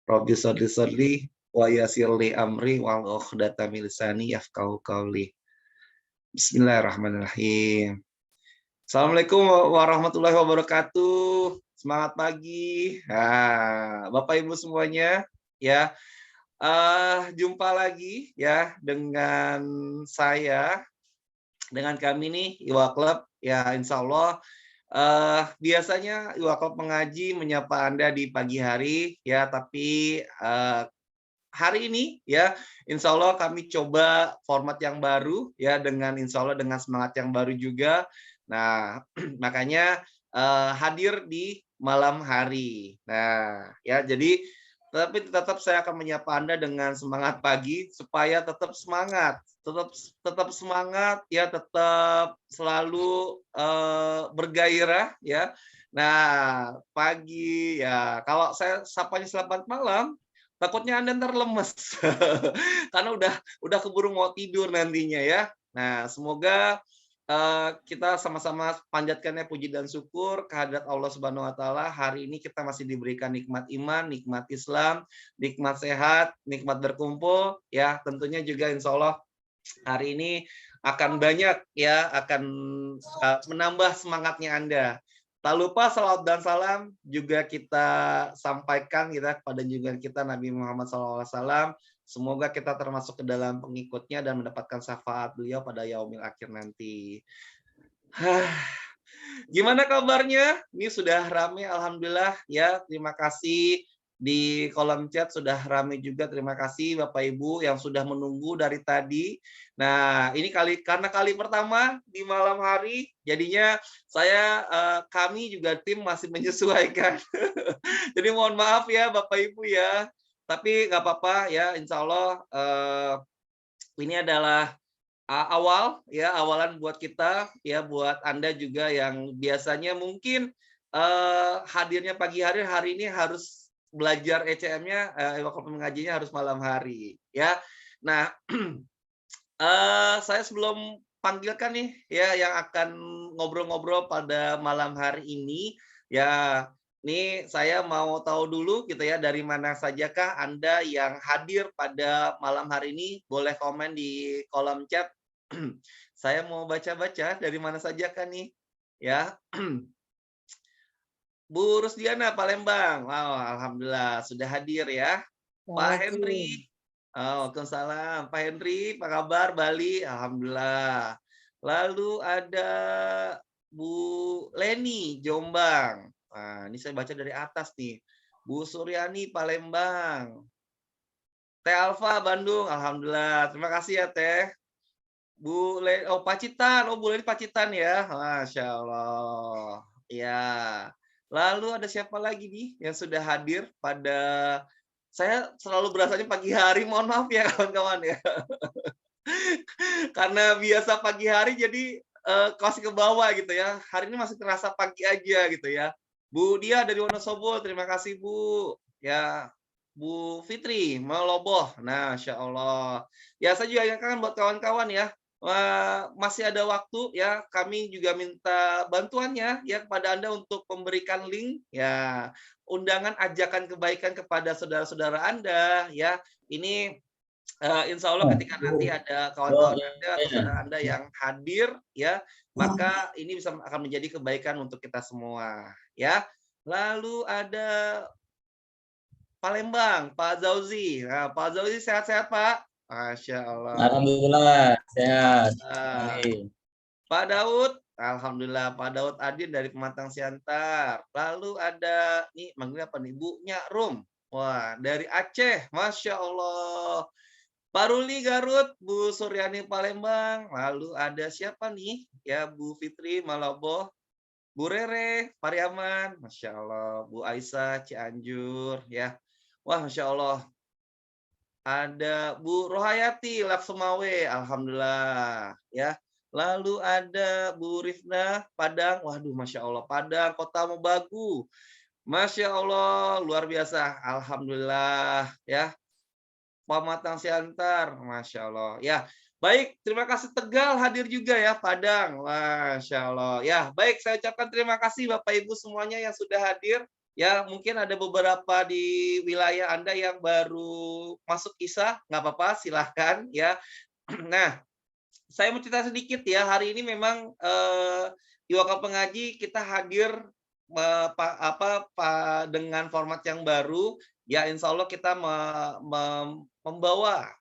Rabbi sholli sholli wa yassir li amri wal 'uqdatam min lisani yafqahu qawli. Bismillahirrahmanirrahim. Assalamualaikum warahmatullahi wabarakatuh. Semangat pagi. Nah, Bapak Ibu semuanya, ya, jumpa lagi ya dengan saya, dengan kami nih Iwa Club. Ya, insya Allah biasanya Iwa Club mengaji menyapa Anda di pagi hari ya, tapi hari ini ya insya Allah kami coba format yang baru ya, dengan insya Allah dengan semangat yang baru juga. Nah makanya hadir di malam hari. Nah ya, jadi tapi tetap saya akan menyapa Anda dengan semangat pagi supaya tetap semangat, tetap tetap semangat ya, tetap selalu bergairah ya. Nah pagi ya, kalau saya sapanya selamat malam, takutnya Anda ntar lemes karena udah keburu mau tidur nantinya ya. Nah, semoga kita sama-sama panjatkannya puji dan syukur kehadirat Allah Subhanahu wa taala. Hari ini kita masih diberikan nikmat iman, nikmat Islam, nikmat sehat, nikmat berkumpul ya. Tentunya juga insya Allah hari ini akan banyak ya, akan menambah semangatnya Anda. Tak lupa salawat dan salam juga kita sampaikan kita kepada junjungan kita Nabi Muhammad SAW. Semoga kita termasuk ke dalam pengikutnya dan mendapatkan syafaat beliau pada yaumil akhir nanti. Gimana kabarnya? Ini sudah rame alhamdulillah ya. Terima kasih di kolom chat sudah rame juga. Terima kasih Bapak Ibu yang sudah menunggu dari tadi. Nah, ini karena kali pertama di malam hari, jadinya kami juga tim masih menyesuaikan. Jadi mohon maaf ya Bapak Ibu ya. Tapi nggak apa-apa ya, insya Allah ini adalah awal ya, awalan buat kita ya, buat Anda juga yang biasanya mungkin hadirnya pagi hari, hari ini harus belajar ECM-nya, waktu mengajinya harus malam hari ya. Nah, saya sebelum panggilkan nih ya yang akan ngobrol-ngobrol pada malam hari ini ya, nih saya mau tahu dulu gitu ya, dari mana sajakah Anda yang hadir pada malam hari ini? Boleh komen di kolom chat. Saya mau baca-baca dari mana saja kan nih, ya. Bu Rusdiana Palembang, wow, alhamdulillah sudah hadir ya. Pak Assalamualaikum. Henry, oh, waalaikumsalam. Pak Henry, apa kabar Bali? Alhamdulillah. Lalu ada Bu Leni Jombang. Nah, ini saya baca dari atas nih. Bu Suryani Palembang. Teh Alfa Bandung, alhamdulillah. Terima kasih ya Teh. Oh Pacitan, oh Bu Leni Pacitan ya, masya Allah. Ya, lalu ada siapa lagi nih yang sudah hadir pada, saya selalu berasanya pagi hari, mohon maaf ya kawan-kawan ya. Karena biasa pagi hari jadi kasih ke bawah gitu ya. Hari ini masih terasa pagi aja gitu ya. Bu Dia dari Wonosobo, terima kasih Bu. Ya, Bu Fitri Meloboh. Nah, Masya Allah. Ya, saya juga ingatkan buat kawan-kawan ya. Masih ada waktu ya, kami juga minta bantuannya ya kepada Anda untuk memberikan link ya, undangan ajakan kebaikan kepada saudara-saudara Anda ya. Ini insya Allah ketika nanti ada Oh, kawan-kawan Anda atau iya. saudara Anda yang hadir ya, maka ini bisa akan menjadi kebaikan untuk kita semua ya. Lalu ada Palembang, Pak Zauzi. Nah, Pak Zauzi sehat-sehat Pak? Masya Allah. Alhamdulillah sehat. Ah, Amin. Pak Daud, alhamdulillah Pak Daud Adin dari Pematang Siantar. Lalu ada nih manggilnya apa nih? Bu Nyakrum. Wah, dari Aceh. Masya Allah. Pak Ruli Garut, Bu Suryani Palembang, lalu ada siapa nih? Ya, Bu Fitri Malabo, Bu Rere Pariaman, Masya Allah, Bu Aisyah Cianjur, ya. Wah, Masya Allah. Ada Bu Rohayati Laksumawe, alhamdulillah, ya. Lalu ada Bu Rifna Padang, waduh, Masya Allah, Padang, Kota Mobagu, Masya Allah, luar biasa, alhamdulillah, ya. Pematang Siantar, Masya Allah. Ya, baik, terima kasih Tegal hadir juga ya, Padang, Masya Allah. Ya, baik, saya ucapkan terima kasih Bapak Ibu semuanya yang sudah hadir. Ya, mungkin ada beberapa di wilayah Anda yang baru masuk Isya, nggak apa-apa, silahkan ya. Nah, saya mau cerita sedikit ya, hari ini memang, Iwakal Pengaji kita hadir, dengan format yang baru, ya insya Allah kita membawa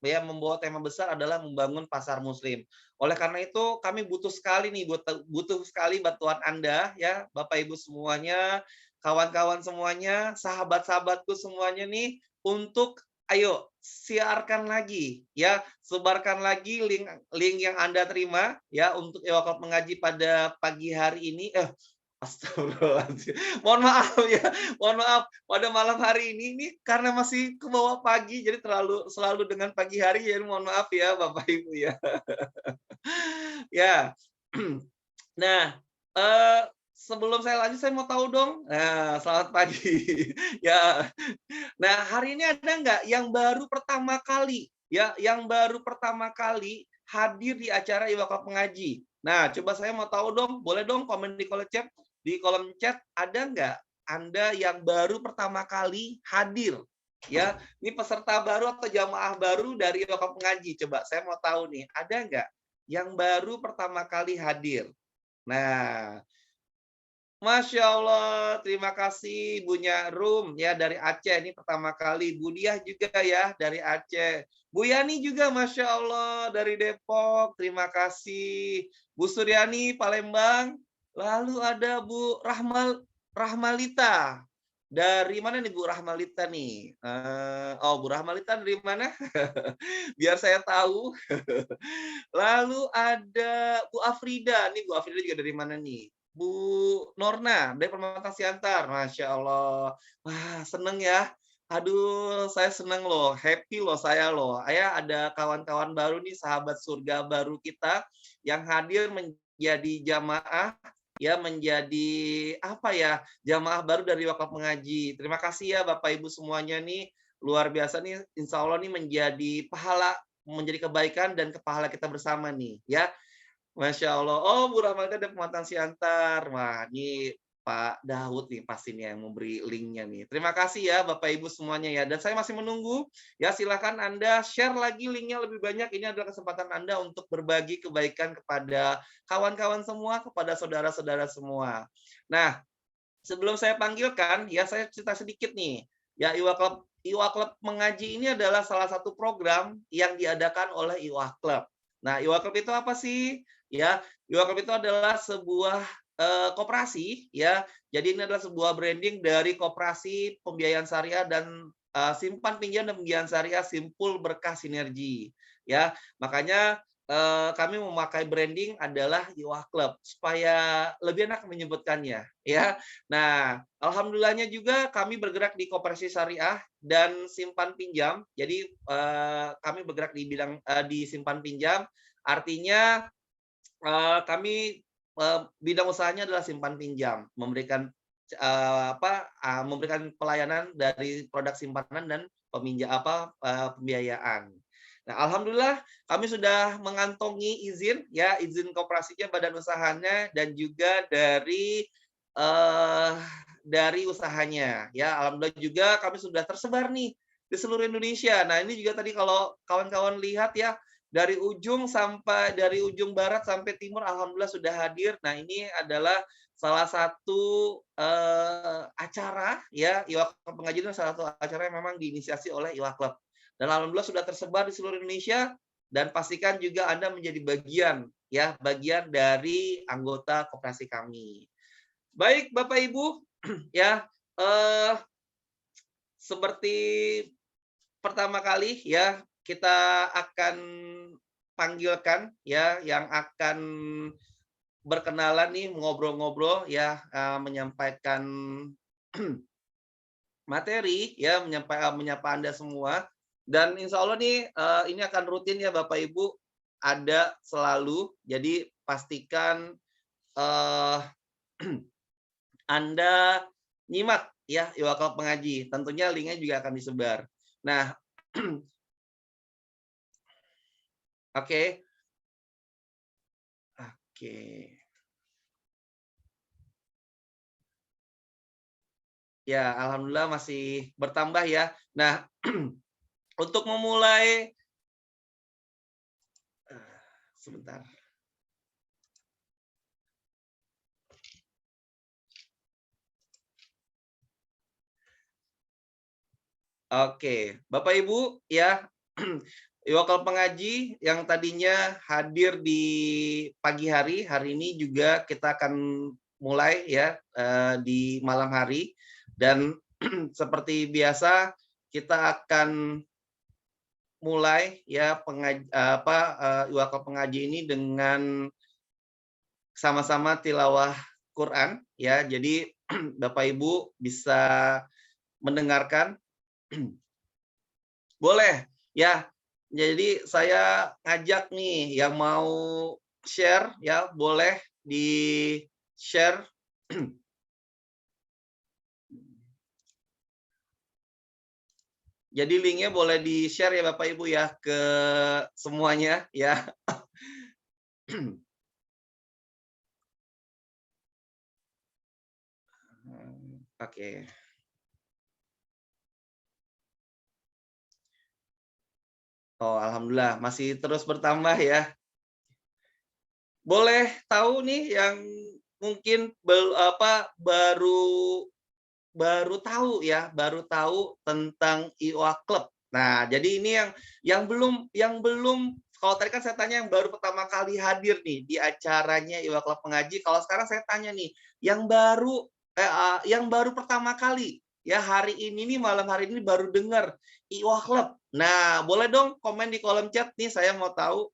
tema besar adalah membangun pasar muslim. Oleh karena itu kami butuh sekali nih, butuh sekali bantuan Anda ya, Bapak Ibu semuanya, kawan-kawan semuanya, sahabat-sahabatku semuanya nih, untuk ayo siarkan lagi ya, sebarkan lagi link link yang Anda terima ya untuk Iwakal Mengaji pada pagi hari ini. Astagfirullahaladzim. Mohon maaf ya, mohon maaf pada malam hari ini karena masih ke bawah pagi jadi selalu dengan pagi hari, jadi mohon maaf ya Bapak Ibu ya. Ya. Nah, sebelum saya lanjut saya mau tahu dong, nah selamat pagi. Ya. Nah, hari ini ada nggak yang baru pertama kali, ya, yang baru pertama kali hadir di acara Iwakal Pengaji? Nah, coba saya mau tahu dong, boleh dong komen di kolom chat, ada nggak Anda yang baru pertama kali hadir? Ya, ini peserta baru atau jamaah baru dari Iwakal Pengaji? Coba saya mau tahu nih, ada nggak yang baru pertama kali hadir? Nah, Masya Allah, terima kasih Bunya Rum ya dari Aceh, ini pertama kali. Bu Diah juga ya dari Aceh. Bu Yani juga Masya Allah dari Depok, terima kasih. Bu Suryani Palembang. Lalu ada Bu Rahmalita. Dari mana nih Bu Rahmalita nih? Oh, Bu Rahmalita dari mana? Biar saya tahu. Lalu ada Bu Afrida, nih Bu Afrida juga dari mana nih? Bu Norna dari Permata Siantar, Masya Allah. Wah, seneng ya. Aduh, saya seneng loh, happy loh saya loh. Ada kawan-kawan baru nih, sahabat surga baru kita yang hadir menjadi jamaah, ya menjadi apa ya, jamaah baru dari Wakaf Mengaji. Terima kasih ya Bapak Ibu semuanya nih, luar biasa nih, insya Allah nih menjadi kebaikan dan kepahala kita bersama nih, ya. Masya Allah. Oh, Bu Rahmada ada Pematang Siantar. Wah, ini Pak Daud nih pasti nih yang memberi linknya nih. Terima kasih ya Bapak Ibu semuanya ya. Dan saya masih menunggu. Ya silakan Anda share lagi linknya lebih banyak. Ini adalah kesempatan Anda untuk berbagi kebaikan kepada kawan-kawan semua, kepada saudara-saudara semua. Nah, sebelum saya panggilkan, ya saya cerita sedikit nih. Ya, Iwa Club Mengaji ini adalah salah satu program yang diadakan oleh Iwa Club. Nah, Iwa Club itu apa sih? Ya, Iwa Club itu adalah sebuah koperasi ya. Jadi ini adalah sebuah branding dari koperasi pembiayaan syariah dan simpan pinjam dan pembiayaan syariah Simpul Berkah Sinergi. Ya, makanya kami memakai branding adalah Iwa Club supaya lebih enak menyebutkannya ya. Nah, alhamdulillahnya juga kami bergerak di koperasi syariah dan simpan pinjam. Jadi kami bergerak di bidang di simpan pinjam. Artinya kami bidang usahanya adalah simpan pinjam, memberikan pelayanan dari produk simpanan dan pembiayaan. Nah, alhamdulillah kami sudah mengantongi izin ya, izin koperasinya, badan usahanya dan juga dari usahanya ya. Alhamdulillah juga kami sudah tersebar nih di seluruh Indonesia. Nah, ini juga tadi kalau kawan-kawan lihat ya, dari ujung barat sampai timur alhamdulillah sudah hadir. Nah, ini adalah salah satu acara ya, Iwa Club Pengajian salah satu acara yang memang diinisiasi oleh Iwa Club. Dan alhamdulillah sudah tersebar di seluruh Indonesia dan pastikan juga Anda menjadi bagian dari anggota koperasi kami. Baik, Bapak Ibu, ya seperti pertama kali ya, kita akan panggilkan ya yang akan berkenalan nih, ngobrol-ngobrol ya, menyampaikan materi ya, menyapa Anda semua. Dan insya Allah nih ini akan rutin ya Bapak Ibu, ada selalu. Jadi pastikan eh, Anda nyimak ya Iwakal Pengaji. Tentunya linknya juga akan disebar. Nah, oke. Oke. Ya, alhamdulillah masih bertambah ya. Nah, untuk memulai sebentar. Oke, Bapak Ibu ya, Wakil pengaji yang tadinya hadir di pagi hari ini juga kita akan mulai ya di malam hari dan seperti biasa kita akan mulai ya wakil pengaji ini dengan sama-sama tilawah Quran ya. Jadi Bapak Ibu bisa mendengarkan. Boleh, ya. Jadi saya ngajak nih yang mau share ya, boleh di-share. Jadi linknya boleh di-share ya Bapak Ibu ya ke semuanya ya. Oke. Oh, alhamdulillah masih terus bertambah ya. Boleh tahu nih yang mungkin baru tahu tentang IOA Club. Nah, jadi ini yang belum kalau tadi kan saya tanya yang baru pertama kali hadir nih di acaranya IOA Club Pengaji. Kalau sekarang saya tanya nih, yang baru pertama kali ya hari ini nih malam hari ini baru dengar IOA Club. Nah, boleh dong komen di kolom chat nih saya mau tahu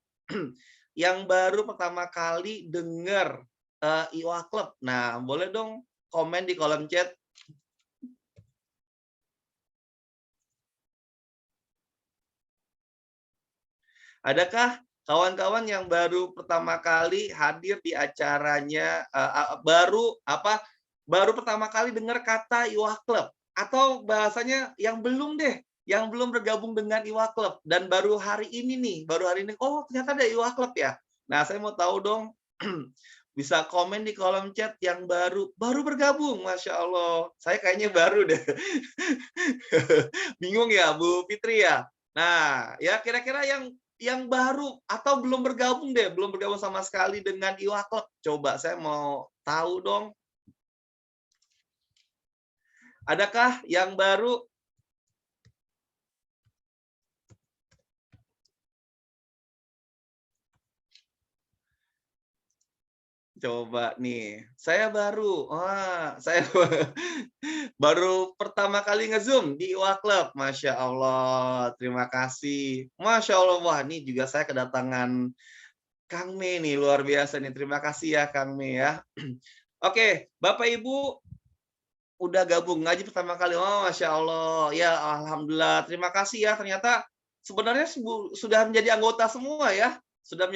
yang baru pertama kali dengar IOA Club. Nah, boleh dong komen di kolom chat. Adakah kawan-kawan yang baru pertama kali hadir di acaranya baru pertama kali dengar kata IWA Club atau bahasanya yang belum deh, yang belum bergabung dengan IWA Club dan baru hari ini oh ternyata ada IWA Club ya. Nah, saya mau tahu dong bisa komen di kolom chat yang baru bergabung, Masya Allah. Saya kayaknya baru deh. Bingung ya, Bu Fitri ya. Nah, ya kira-kira yang baru atau belum bergabung sama sekali dengan IWA Club. Coba saya mau tahu dong. Adakah yang baru? Coba nih, saya baru. Wah, saya baru pertama kali nge-Zoom di IWA Club. Masya Allah, terima kasih. Masya Allah, wah ini juga saya kedatangan Kang Me nih, luar biasa nih. Terima kasih ya Kang Me ya. Oke, Bapak Ibu udah gabung ngaji pertama kali. Oh, Masya Allah. Ya, Alhamdulillah. Terima kasih ya. Ternyata sebenarnya sudah menjadi anggota semua ya. Sudah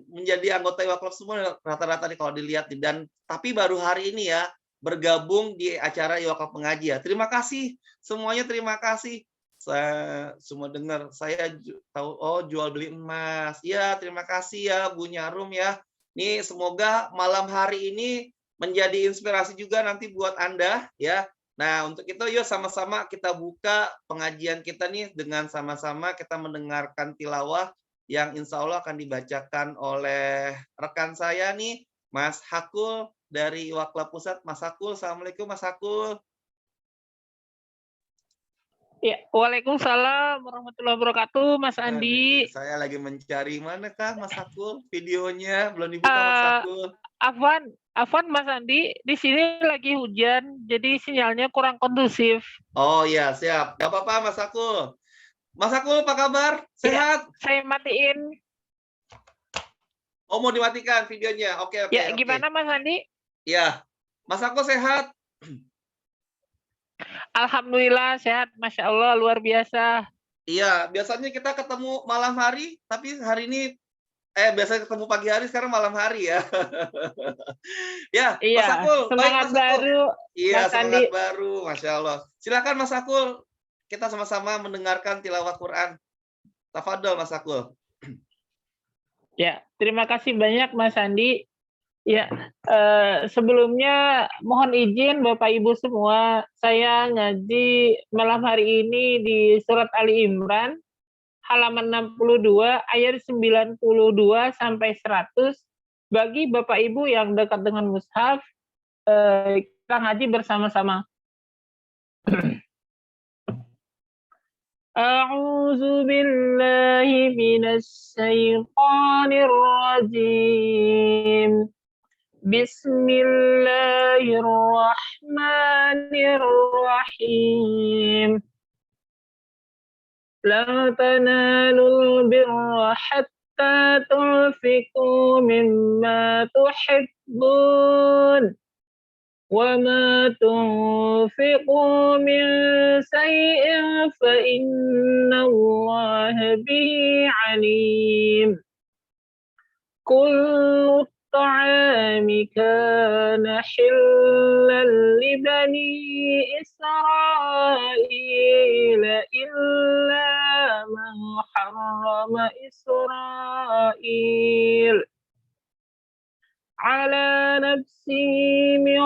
menjadi anggota IWA Club semua rata-rata nih kalau dilihat. Dan tapi baru hari ini ya bergabung di acara IWA Club Pengaji ya. Terima kasih semuanya. Terima kasih. Saya semua dengar. Saya tahu oh jual beli emas. Ya, terima kasih ya Bu Nyarum ya. Nih semoga malam hari ini menjadi inspirasi juga nanti buat Anda ya. Nah, untuk itu yuk sama-sama kita buka pengajian kita nih dengan sama-sama kita mendengarkan tilawah yang insya Allah akan dibacakan oleh rekan saya nih, Mas Hakul dari Wakla Pusat. Mas Hakul, Assalamualaikum Mas Hakul. Ya, Waalaikumsalam warahmatullahi wabarakatuh, Mas Andi. Saya lagi mencari manakah Mas Hakul videonya belum dibuka Mas Hakul. Afwan Mas Andi, di sini lagi hujan, jadi sinyalnya kurang kondusif. Oh ya, siap. Gak apa-apa Mas Hakul. Mas Hakul apa kabar? Sehat? Ya, saya matiin. Oh, mau dimatikan videonya. Oke. Ya, gimana Mas Andi? Ya, Mas Hakul sehat? Alhamdulillah sehat, Masya Allah, luar biasa. Iya, biasanya kita ketemu malam hari, tapi hari ini biasanya ketemu pagi hari, sekarang malam hari ya. Ya, iya, Mas Hakul, baik semangat Mas Hakul. baru. Iya, Mas semangat Andi. baru, Masya Allah. Silakan Mas Hakul, kita sama-sama mendengarkan tilawah Quran. Tafadhol Mas Hakul. Ya, terima kasih banyak Mas Andi. Ya, sebelumnya mohon izin Bapak Ibu semua, saya ngaji malam hari ini di surat Ali Imran, halaman 62, ayat 92 sampai 100. Bagi Bapak Ibu yang dekat dengan mushaf, kita ngaji bersama-sama. A'udzu billahi minasy syaithanir rajim. Bismillahirrahmanirrahim. La tanalul birra hatta tunfiqu mimma tuhibbun. وَمَا تُنْفِقُوا مِنْ شَيْءٍ فَإِنَّ اللَّهَ بِهِ عَلِيمٌ. كُلُّ الطَّعَامِ كَانَ حِلًّا لِبَنِي إِسْرَائِيلَ إِلَّا مَا حَرَّمَ إِسْرَائِيلُ على نفسه من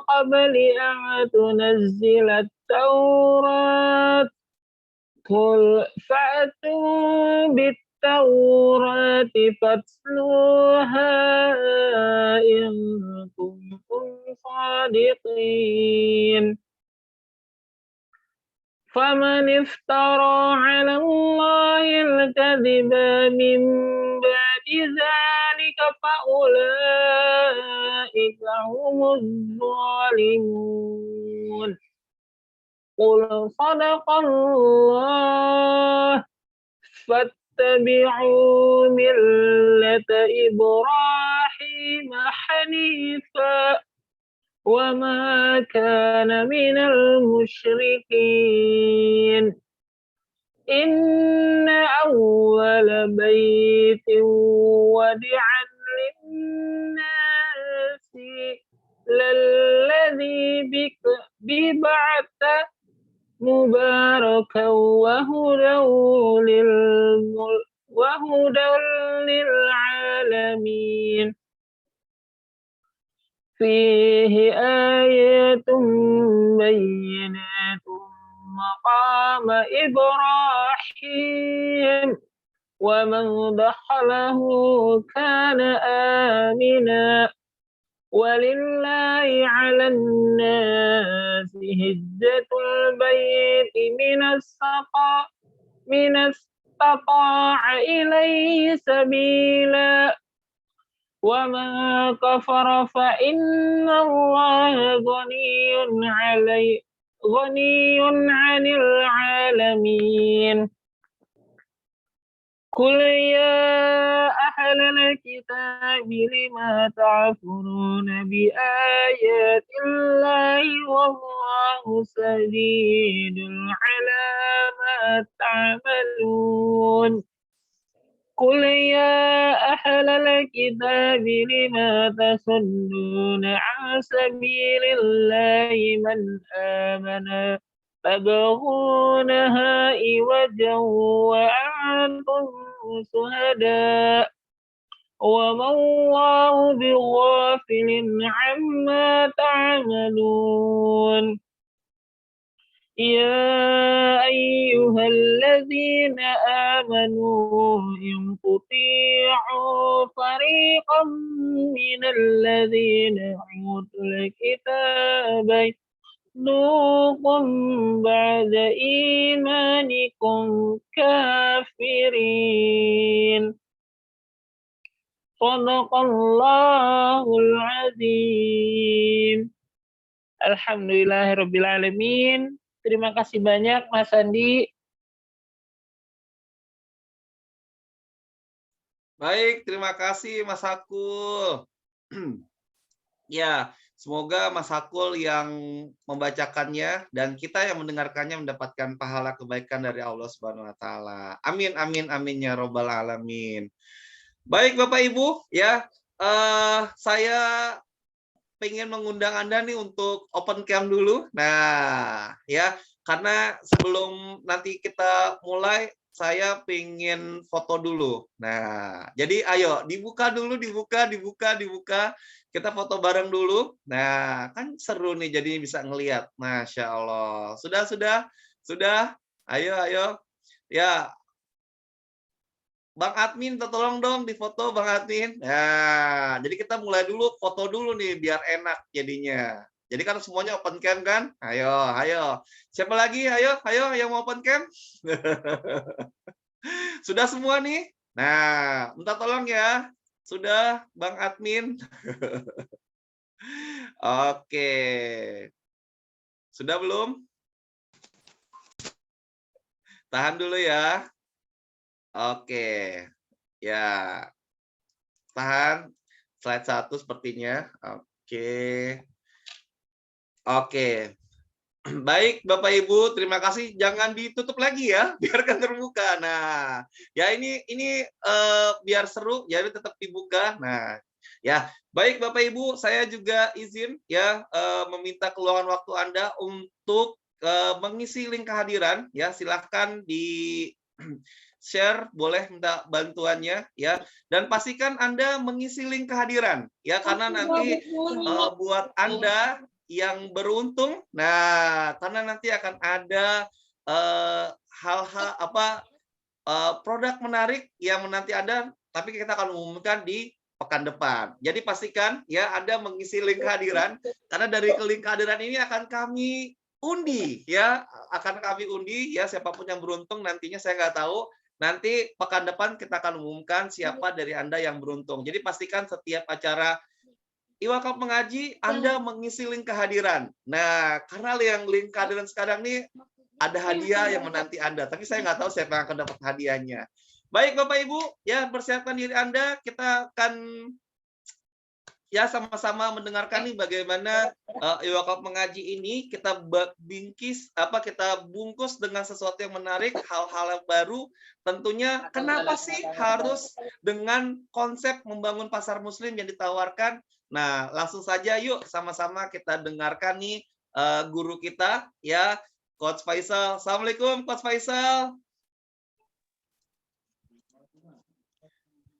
قبل أن تنزل التوراة قل فأتوا بالتوراة فاتلوها إن كنتم صادقين فمن افترى على الله الكذب من بعد ذلك فأولئك هم الظالمون قل صدق الله فاتبعوا ملة إبراهيم حنيفا وما كان من المشركين إن أول بيت وضع للناس للذي ببعث مباركا وهدى للعالمين فيه آيات بينات مقام إبراهيم ومن دخله كان آمنا ولله على الناس هجة البيت من استطاع إليه سبيلا ومن كفر فإن الله غني عن العالمين قل يا أهل الكتاب لما تعفرون بآيات الله والله شديد على ما تعملون قل يا أهل الكتاب لما تصدون عن سبيل الله من آمن تبغونها عوجا وأنتم شهداء وما الله بغافل عما تعملون يا أيها الذين آمنوا إن تطيعوا فريقا من الذين أوتوا الكتاب يردوكم بعد إيمانكم كافرين صدق الله العظيم. Alhamdulillahirabbil alamin. Terima kasih banyak Mas Andi. Baik, terima kasih Mas Hakul. Ya, semoga Mas Hakul yang membacakannya dan kita yang mendengarkannya mendapatkan pahala kebaikan dari Allah Subhanahu wa taala. Amin amin amin ya robbal alamin. Baik Bapak Ibu, ya, saya pengen mengundang Anda nih untuk open cam dulu. Nah, ya, karena sebelum nanti kita mulai, saya pengen foto dulu. Nah, jadi ayo dibuka dulu, dibuka. Kita foto bareng dulu. Nah, kan seru nih jadi bisa ngelihat. Masya Allah. Sudah. Ayo. Ya, Bang Admin, tolong dong difoto Bang Admin. Nah, jadi kita mulai dulu, foto dulu nih biar enak jadinya. Jadi kan semuanya open cam kan? Ayo. Siapa lagi? Ayo yang mau open cam. Sudah semua nih? Nah, minta tolong ya. Sudah, Bang Admin. Oke. Sudah belum? Tahan dulu ya. Oke. Ya, tahan. Slide 1 sepertinya. Oke. Baik, Bapak Ibu, terima kasih. Jangan ditutup lagi ya, biarkan terbuka. Nah, ya ini biar seru, jadi tetap dibuka. Nah, ya baik Bapak Ibu, saya juga izin ya meminta keluangan waktu Anda untuk mengisi link kehadiran. Ya, silahkan di share, boleh minta bantuannya ya. Dan pastikan Anda mengisi link kehadiran ya, karena nanti buat Anda yang beruntung, nah karena nanti akan ada hal-hal produk menarik yang menanti Anda, tapi kita akan umumkan di pekan depan. Jadi pastikan ya Anda mengisi link kehadiran, karena dari link kehadiran ini akan kami undi ya, siapapun yang beruntung nantinya saya nggak tahu. Nanti pekan depan kita akan umumkan siapa dari Anda yang beruntung. Jadi pastikan setiap acara Iwakaf mengaji, Anda mengisi link kehadiran. Nah, karena yang link kehadiran sekarang ini ada hadiah yang menanti Anda, tapi saya nggak tahu siapa yang akan dapat hadiahnya. Baik, Bapak Ibu, ya persiapkan diri Anda. Kita akan ya sama-sama mendengarkan nih bagaimana Iwakaf mengaji ini kita bungkus dengan sesuatu yang menarik, hal-hal yang baru. Tentunya kenapa sih harus dengan konsep membangun pasar muslim yang ditawarkan? Nah, langsung saja yuk sama-sama kita dengarkan nih guru kita ya, Coach Faisal. Assalamualaikum Coach Faisal.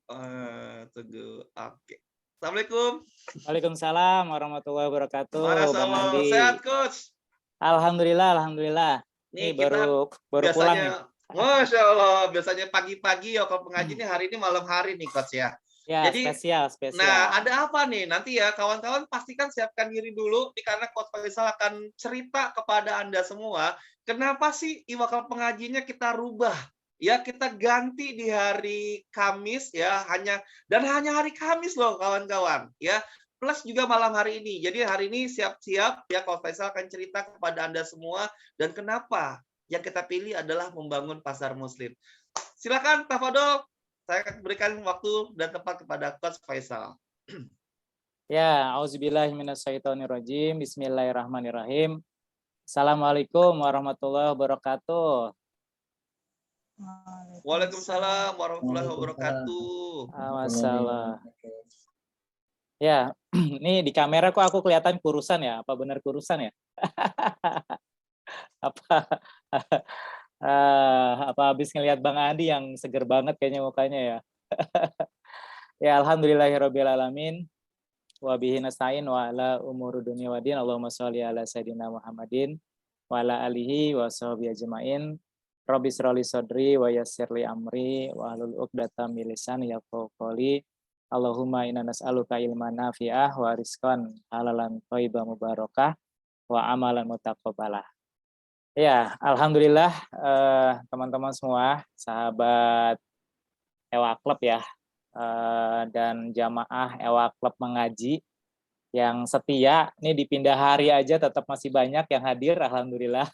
Oke. Assalamualaikum. Waalaikumsalam warahmatullahi wabarakatuh. Masya Bang Allah. Andi. Sehat Coach. Alhamdulillah. Nih Ini baru biasanya, pulang nih. Masya Allah, biasanya pagi-pagi ya kalau pengaji ini, hari ini malam hari nih Coach ya. Ya, Jadi spesial. nah, ada apa nih? Nanti ya kawan-kawan pastikan siapkan diri dulu nih, karena Coach Faisal akan cerita kepada Anda semua kenapa sih Iwakaf pengajinya kita rubah. Ya, kita ganti di hari Kamis ya, hanya hari Kamis loh kawan-kawan ya. Plus juga malam hari ini. Jadi hari ini siap-siap ya, Coach Faisal akan cerita kepada Anda semua dan kenapa yang kita pilih adalah membangun pasar muslim. Silakan Tafadol. Saya akan berikan waktu dan tempat kepada Coach Faisal. Ya, auzubillahi minasyaitonirrajim. Bismillahirrahmanirrahim. Assalamualaikum warahmatullahi wabarakatuh. Waalaikumsalam warahmatullahi wabarakatuh. Masalah. Ya, ini di kamera kok aku kelihatan kurusan ya? Apa benar kurusan ya? Apa habis ngelihat Bang Andi yang seger banget kayaknya mukanya ya. Ya, alhamdulillahirabbil alamin. Wa bihi nasta'in wa ala umuri dunya waddin. Allahumma sholli ala sayidina Muhammadin wa ala alihi wa sahbihi ajmain. Rabbi shrahli sadri wa yassirli amri wa hlul 'uqdatam min lisani yafqahu qawli. Allahumma inna nas'aluka ilman nafi'ah wa rizqan halalan thayyiban mubarakah wa amalan mutaqabbalah. Ya, alhamdulillah teman-teman semua, sahabat Ewa Club ya, dan jamaah Ewa Club mengaji yang setia, ini dipindah hari aja tetap masih banyak yang hadir, alhamdulillah.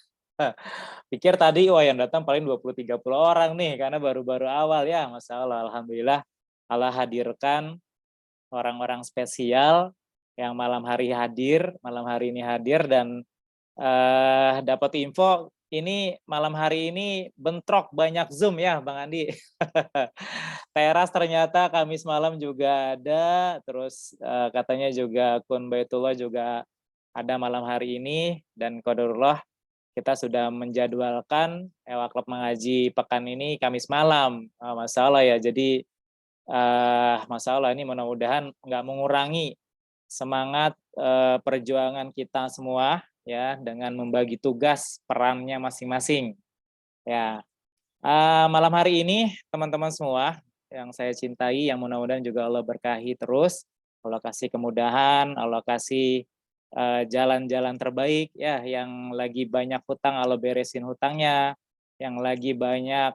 Pikir tadi, wah yang datang paling 20-30 orang nih, karena baru-baru awal ya, Masya Allah, alhamdulillah. Allah hadirkan orang-orang spesial yang malam hari ini hadir, dan dapat info ini malam hari ini bentrok banyak Zoom ya Bang Andi. Teras ternyata Kamis malam juga ada, terus katanya juga akun Baitullah juga ada malam hari ini, dan qadarullah kita sudah menjadwalkan Ewa Klub Mengaji pekan ini Kamis malam. Masya Allah ya, jadi Masya Allah ini mudah-mudahan nggak mengurangi semangat perjuangan kita semua ya dengan membagi tugas perannya masing-masing. Ya, malam hari ini teman-teman semua yang saya cintai, yang mudah-mudahan juga Allah berkahi terus, Allah kasih kemudahan, Allah kasih jalan-jalan terbaik ya, yang lagi banyak hutang Allah beresin hutangnya, yang lagi banyak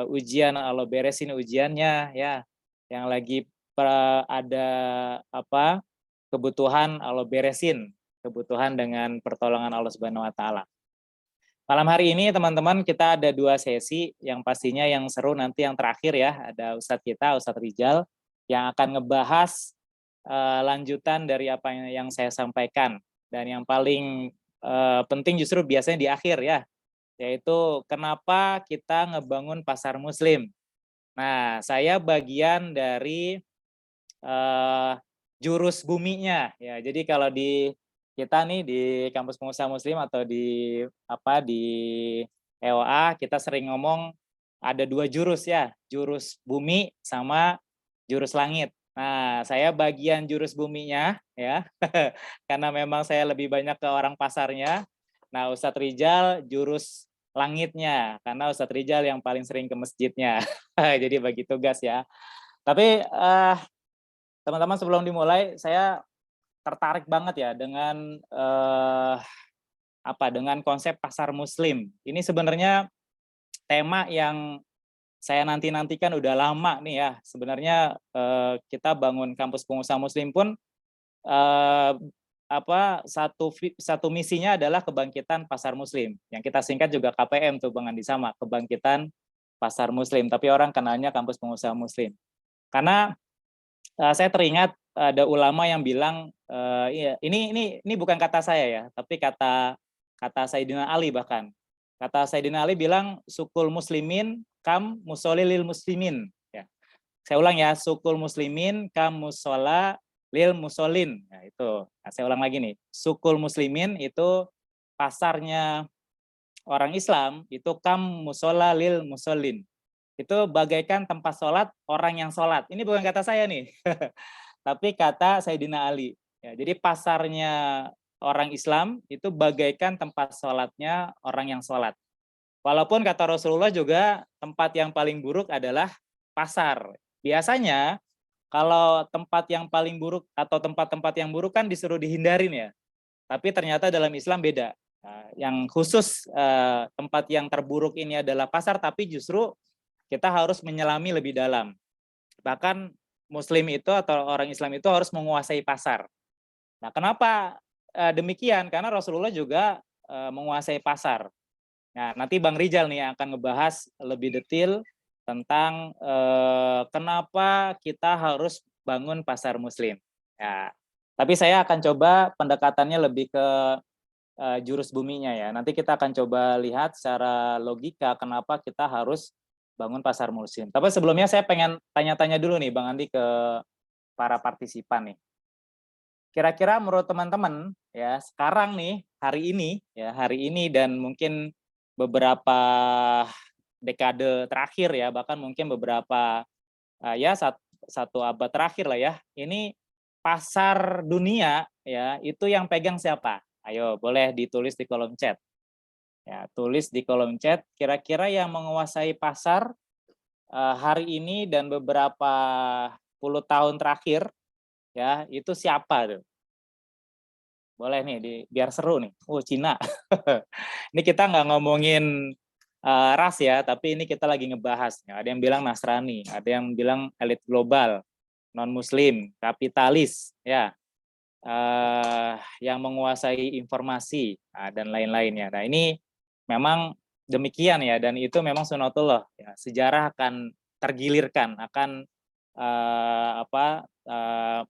ujian Allah beresin ujiannya ya, yang lagi ada apa kebutuhan Allah beresin kebutuhan dengan pertolongan Allah Subhanahu wa taala. Malam hari ini teman-teman kita ada 2 sesi yang pastinya yang seru nanti yang terakhir ya, ada Ustadz kita, Ustadz Rijal yang akan ngebahas lanjutan dari apa yang saya sampaikan, dan yang paling penting justru biasanya di akhir ya, yaitu kenapa kita ngebangun pasar muslim. Nah, saya bagian dari jurus buminya ya. Jadi kalau di kita nih di Kampus Pengusaha Muslim atau di EOA kita sering ngomong ada 2 jurus ya, jurus bumi sama jurus langit. Nah, saya bagian jurus buminya ya, karena memang saya lebih banyak ke orang pasarnya. Nah, Ustadz Rijal jurus langitnya, karena Ustadz Rijal yang paling sering ke masjidnya. Jadi bagi tugas ya. Tapi teman-teman sebelum dimulai, saya tertarik banget ya dengan dengan konsep pasar muslim. Ini sebenarnya tema yang saya nanti-nantikan udah lama nih ya. Sebenarnya kita bangun Kampus Pengusaha Muslim pun satu misinya adalah kebangkitan pasar muslim. Yang kita singkat juga KPM tuh Bang Andi, sama kebangkitan pasar muslim, tapi orang kenalnya Kampus Pengusaha Muslim. Karena saya teringat ada ulama yang bilang ini bukan kata saya ya, tapi kata Sayyidina Ali bahkan. Kata Sayyidina Ali bilang sukul muslimin kam musolilil muslimin ya. Saya ulang ya, sukul muslimin kam musola lil musolin. Nah, itu. Nah, saya ulang lagi nih. Sukul muslimin itu pasarnya orang Islam itu kam musola lil musolin. Itu bagaikan tempat sholat orang yang sholat. Ini bukan kata saya nih. Tapi kata Sayyidina Ali. Ya, jadi pasarnya orang Islam itu bagaikan tempat sholatnya orang yang sholat. Walaupun kata Rasulullah juga tempat yang paling buruk adalah pasar. Biasanya kalau tempat yang paling buruk atau tempat-tempat yang buruk kan disuruh dihindarin ya. Tapi ternyata dalam Islam beda. Nah, yang khusus tempat yang terburuk ini adalah pasar, tapi justru kita harus menyelami lebih dalam. Bahkan Muslim itu atau orang Islam itu harus menguasai pasar. Nah, kenapa demikian? Karena Rasulullah juga menguasai pasar. Nah, nanti Bang Rijal nih yang akan ngebahas lebih detail tentang kenapa kita harus bangun pasar Muslim. Ya, tapi saya akan coba pendekatannya lebih ke jurus buminya ya. Nanti kita akan coba lihat secara logika kenapa kita harus bangun pasar muslim. Tapi sebelumnya saya pengen tanya-tanya dulu nih Bang Andi ke para partisipan nih. Kira-kira menurut teman-teman ya sekarang nih hari ini dan mungkin beberapa dekade terakhir ya, bahkan mungkin beberapa satu abad terakhir lah ya. Ini pasar dunia ya itu yang pegang siapa? Ayo boleh ditulis di kolom chat. Ya, tulis di kolom chat kira-kira yang menguasai pasar hari ini dan beberapa puluh tahun terakhir ya, itu siapa tuh? Boleh nih biar seru nih. Cina. Ini kita nggak ngomongin ras ya, tapi ini kita lagi ngebahas. Ada yang bilang Nasrani, ada yang bilang elit global, non muslim, kapitalis ya. Yang menguasai informasi dan lain-lainnya. Nah, ini memang demikian ya, dan itu memang sunatullah ya. Sejarah akan tergilirkan, akan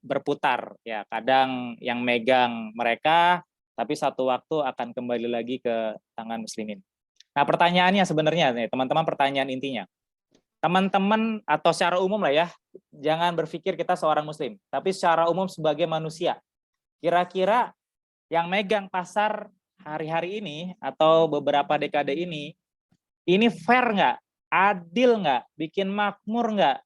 berputar ya. Kadang yang megang mereka, tapi satu waktu akan kembali lagi ke tangan muslimin. Nah, pertanyaannya sebenarnya nih teman-teman, pertanyaan intinya, teman-teman atau secara umum lah ya, jangan berpikir kita seorang muslim, tapi secara umum sebagai manusia, kira-kira yang megang pasar hari-hari ini atau beberapa dekade ini fair nggak, adil nggak, bikin makmur nggak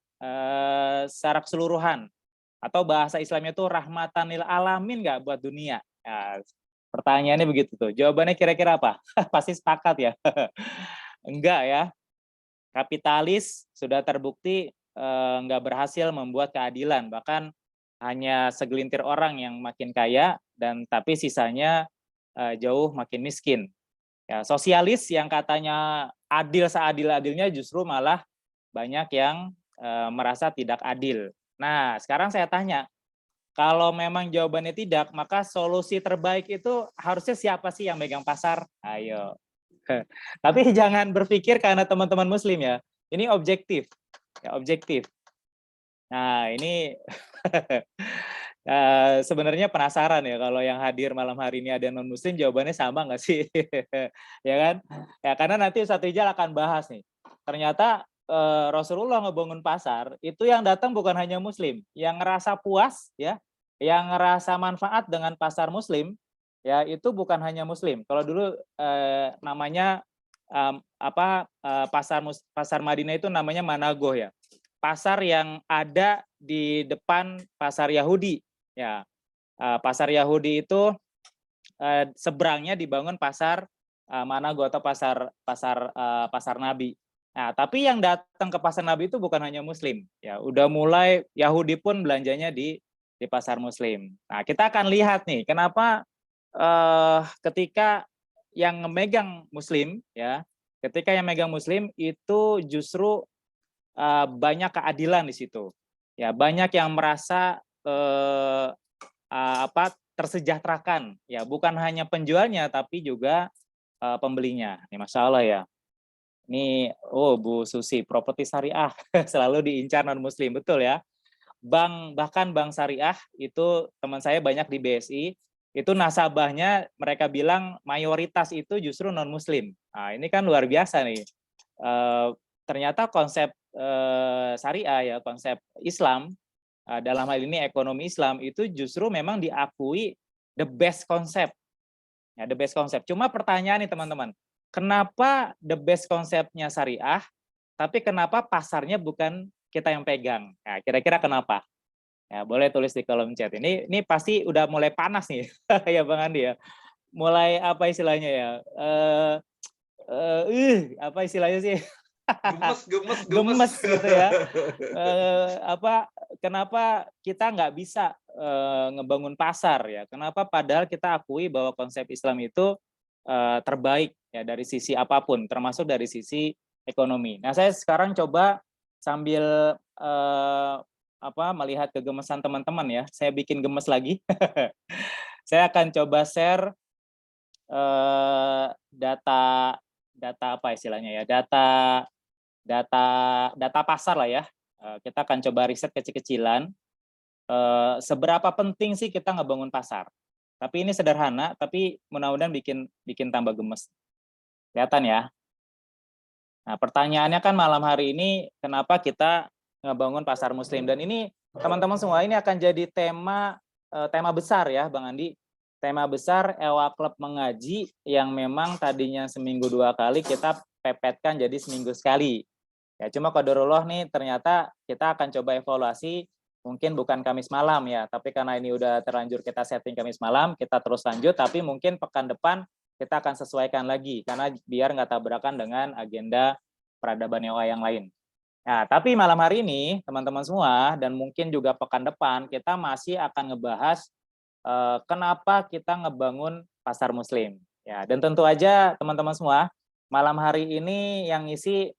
secara keseluruhan, atau bahasa Islamnya itu rahmatan lil alamin nggak buat dunia? Ya, pertanyaannya begitu tuh. Jawabannya kira-kira apa? Pasti sepakat ya. Enggak ya. Kapitalis sudah terbukti nggak berhasil membuat keadilan, bahkan hanya segelintir orang yang makin kaya dan tapi sisanya jauh makin miskin. Ya, sosialis yang katanya adil seadil-adilnya justru malah banyak yang merasa tidak adil. Nah, sekarang saya tanya, kalau memang jawabannya tidak, maka solusi terbaik itu harusnya siapa sih yang megang pasar? Ayo. Tapi jangan berpikir karena teman-teman muslim ya. Ini objektif. Ya, objektif. Nah, ini sebenarnya penasaran ya kalau yang hadir malam hari ini ada non-muslim, jawabannya sama nggak sih? Ya kan? Ya, karena nanti Ustadz Rijal akan bahas nih. Ternyata Rasulullah ngebangun pasar, itu yang datang bukan hanya muslim. Yang ngerasa puas, ya, yang ngerasa manfaat dengan pasar muslim, ya itu bukan hanya muslim. Kalau dulu namanya pasar Madinah itu namanya Managoh ya. Pasar yang ada di depan pasar Yahudi. Ya, pasar Yahudi itu seberangnya dibangun pasar Managoh atau pasar Nabi. Nah, tapi yang datang ke pasar Nabi itu bukan hanya Muslim. Ya, udah mulai Yahudi pun belanjanya di pasar Muslim. Nah, kita akan lihat nih kenapa ketika yang memegang Muslim, ya, ketika yang megang Muslim itu justru banyak keadilan di situ. Ya, banyak yang merasa tersejahterakan. Ya, bukan hanya penjualnya tapi juga pembelinya. Ini Masya Allah ya. Ini Bu Susi, properti syariah selalu diincar non Muslim, betul ya. Bahkan bank syariah itu teman saya banyak di BSI, itu nasabahnya mereka bilang mayoritas itu justru non Muslim. Nah, ini kan luar biasa nih. Ternyata konsep syariah ya, konsep Islam dalam hal ini ekonomi Islam itu justru memang diakui the best konsep. Ya, the best konsep. Cuma pertanyaan nih teman-teman, kenapa the best konsepnya syariah, tapi kenapa pasarnya bukan kita yang pegang? Nah, kira-kira kenapa? Ya, boleh tulis di kolom chat. Ini pasti udah mulai panas nih, ya Bang Andi ya. Mulai apa istilahnya ya? Apa istilahnya sih? Gemes gitu ya. Kenapa kita nggak bisa ngebangun pasar ya? Kenapa padahal kita akui bahwa konsep Islam itu terbaik ya dari sisi apapun, termasuk dari sisi ekonomi. Nah, saya sekarang coba sambil melihat kegemesan teman-teman ya. Saya bikin gemes lagi. Saya akan coba share data apa istilahnya ya? Data pasar lah ya. Kita akan coba riset kecil-kecilan. Seberapa penting sih kita ngebangun pasar? Tapi ini sederhana, tapi mudah-mudahan bikin tambah gemes. Kelihatan ya. Nah, pertanyaannya kan malam hari ini kenapa kita ngebangun pasar Muslim, dan ini teman-teman semua ini akan jadi tema besar ya Bang Andi. Tema besar Ewa Club mengaji yang memang tadinya seminggu 2 kali kita pepetkan jadi seminggu sekali. Ya, cuma qadarullah nih ternyata kita akan coba evaluasi, mungkin bukan Kamis malam ya, tapi karena ini udah terlanjur kita setting Kamis malam, kita terus lanjut, tapi mungkin pekan depan kita akan sesuaikan lagi, karena biar nggak tabrakan dengan agenda peradaban Ewa yang lain. Nah, tapi malam hari ini teman-teman semua, dan mungkin juga pekan depan, kita masih akan ngebahas kenapa kita ngebangun pasar Muslim. Ya, dan tentu aja teman-teman semua, malam hari ini yang ngisi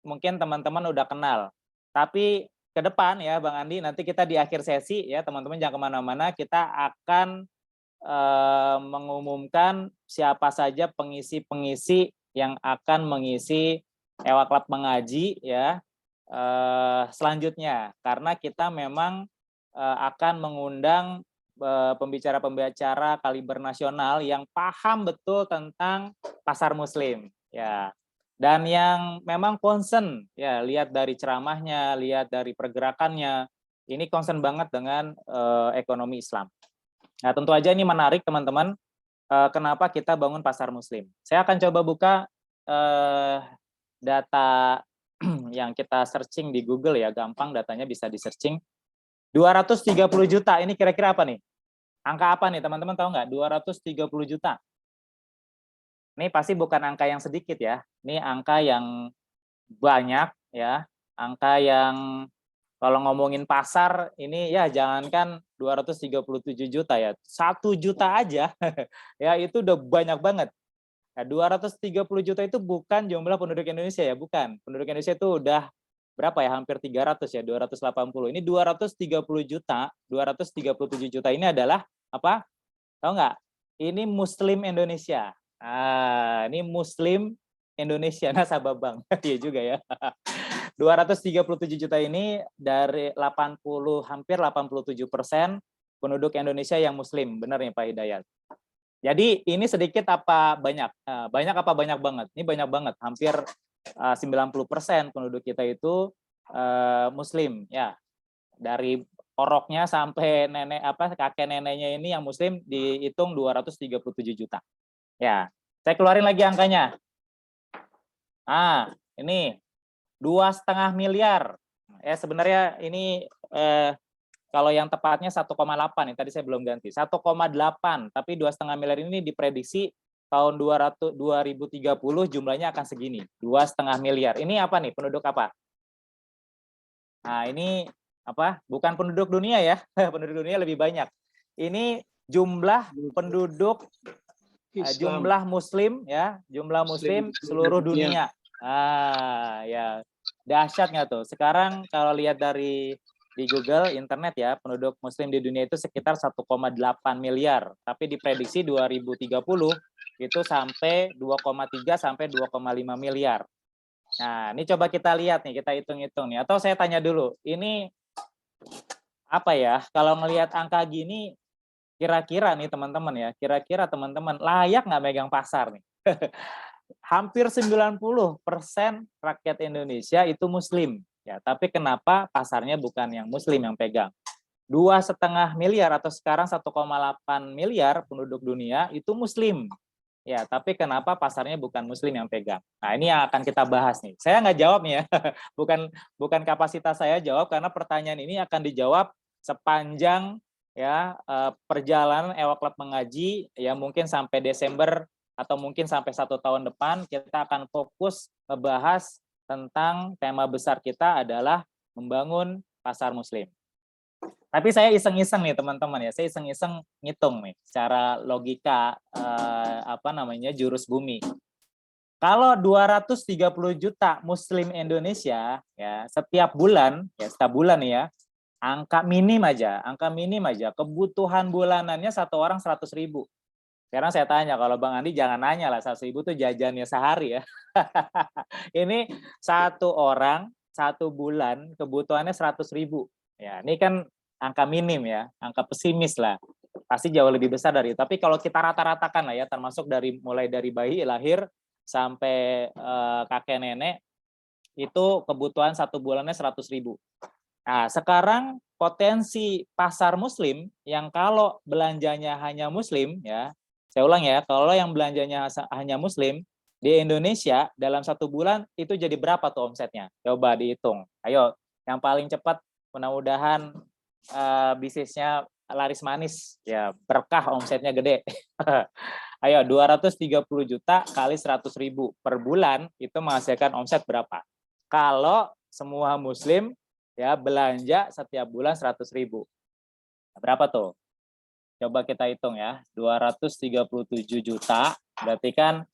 mungkin teman-teman udah kenal. Tapi ke depan ya Bang Andi, nanti kita di akhir sesi ya teman-teman jangan kemana-mana, kita akan mengumumkan siapa saja pengisi-pengisi yang akan mengisi Ewa Club mengaji ya selanjutnya. Karena kita memang akan mengundang pembicara-pembicara kaliber nasional yang paham betul tentang pasar Muslim ya. Dan yang memang concern, ya lihat dari ceramahnya, lihat dari pergerakannya, ini concern banget dengan ekonomi Islam. Nah, tentu aja ini menarik teman-teman, kenapa kita bangun pasar muslim. Saya akan coba buka data yang kita searching di Google ya, gampang datanya bisa di searching. 230 juta, ini kira-kira apa nih? Angka apa nih teman-teman tahu nggak? 230 juta. Ini pasti bukan angka yang sedikit ya, ini angka yang banyak ya, angka yang kalau ngomongin pasar ini ya jangankan 237 juta ya, 1 juta aja ya itu udah banyak banget. Nah, 230 juta itu bukan jumlah penduduk Indonesia ya, bukan. Penduduk Indonesia itu udah berapa ya? Hampir 300 ya, 280. Ini 230 juta, 237 juta ini adalah apa? Tahu nggak? Ini Muslim Indonesia. Ini Muslim Indonesia, nasabah bank. Iya juga ya. 237 juta ini dari 80, hampir 87% penduduk Indonesia yang Muslim. Benar nih Pak Hidayat. Jadi ini sedikit apa banyak? Banyak apa banyak banget? Ini banyak banget, hampir 90% penduduk kita itu Muslim ya. Dari oroknya sampai nenek kakek neneknya ini yang Muslim dihitung 237 juta. Ya, saya keluarin lagi angkanya. Ini 2,5 miliar. Sebenarnya ini kalau yang tepatnya 1,8 nih, tadi saya belum ganti. 1,8, tapi 2,5 miliar ini diprediksi tahun 2030 jumlahnya akan segini, 2,5 miliar. Ini apa nih, penduduk apa? Nah, ini apa? Bukan penduduk dunia ya, penduduk dunia lebih banyak. Ini jumlah penduduk jumlah muslim ya, jumlah muslim seluruh dunia. Ya. Dahsyat nggak tuh? Sekarang kalau lihat di Google internet ya, penduduk muslim di dunia itu sekitar 1,8 miliar, tapi diprediksi 2030 itu sampai 2,3 sampai 2,5 miliar. Nah, ini coba kita lihat nih, kita hitung-hitung nih. Atau saya tanya dulu, ini apa ya? Kalau ngelihat angka gini, kira-kira nih teman-teman ya, kira-kira teman-teman layak nggak megang pasar nih? Hampir 90% rakyat Indonesia itu Muslim. Ya, tapi kenapa pasarnya bukan yang Muslim yang pegang? 2,5 miliar atau sekarang 1,8 miliar penduduk dunia itu Muslim. Ya, tapi kenapa pasarnya bukan Muslim yang pegang? Nah, ini yang akan kita bahas nih. Saya nggak jawab nih ya, bukan kapasitas saya jawab, karena pertanyaan ini akan dijawab sepanjang ya perjalanan Ewak Club mengaji ya, mungkin sampai Desember atau mungkin sampai 1 tahun depan kita akan fokus membahas tentang tema besar kita adalah membangun pasar Muslim. Tapi saya iseng-iseng nih teman-teman ya, saya iseng-iseng ngitung nih secara logika jurus bumi. Kalau 230 juta Muslim Indonesia ya setiap bulan nih ya, angka minim aja kebutuhan bulanannya satu orang 100.000. Sekarang saya tanya, kalau Bang Andi jangan nanya lah, 100.000 itu jajannya sehari ya. Ini satu orang satu bulan kebutuhannya 100.000. Ya, ini kan angka minim ya, angka pesimis lah. Pasti jauh lebih besar dari itu. Tapi kalau kita rata-ratakan lah ya, termasuk mulai dari bayi lahir sampai kakek nenek, itu kebutuhan satu bulannya 100.000. Nah, sekarang potensi pasar Muslim yang kalau belanjanya hanya Muslim ya, saya ulang ya, kalau yang belanjanya hanya Muslim di Indonesia dalam 1 bulan itu jadi berapa tuh omsetnya? Coba dihitung. Ayo, yang paling cepat, mudah-mudahan bisnisnya laris manis ya, berkah, omsetnya gede. Ayo, 230 juta kali 100.000 per bulan itu menghasilkan omset berapa? Kalau semua Muslim ya belanja setiap bulan 100.000. Berapa tuh? Coba kita hitung ya. 237 juta berarti kan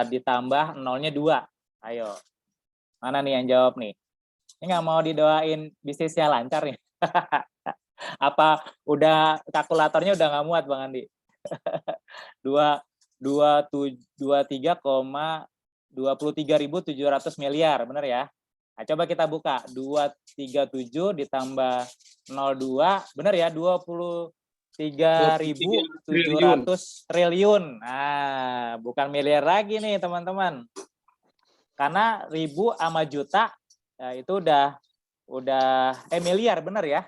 ditambah nolnya 2. Ayo. Mana nih yang jawab nih? Ini nggak mau didoain bisnisnya lancar nih. Apa udah kalkulatornya udah nggak muat Bang Andi? 23,700 miliar, benar ya? Nah, coba kita buka 237 ditambah 02, benar ya? 23.700 triliun. Nah, bukan miliar lagi nih teman-teman. Karena ribu sama juta ya itu udah miliar, benar ya?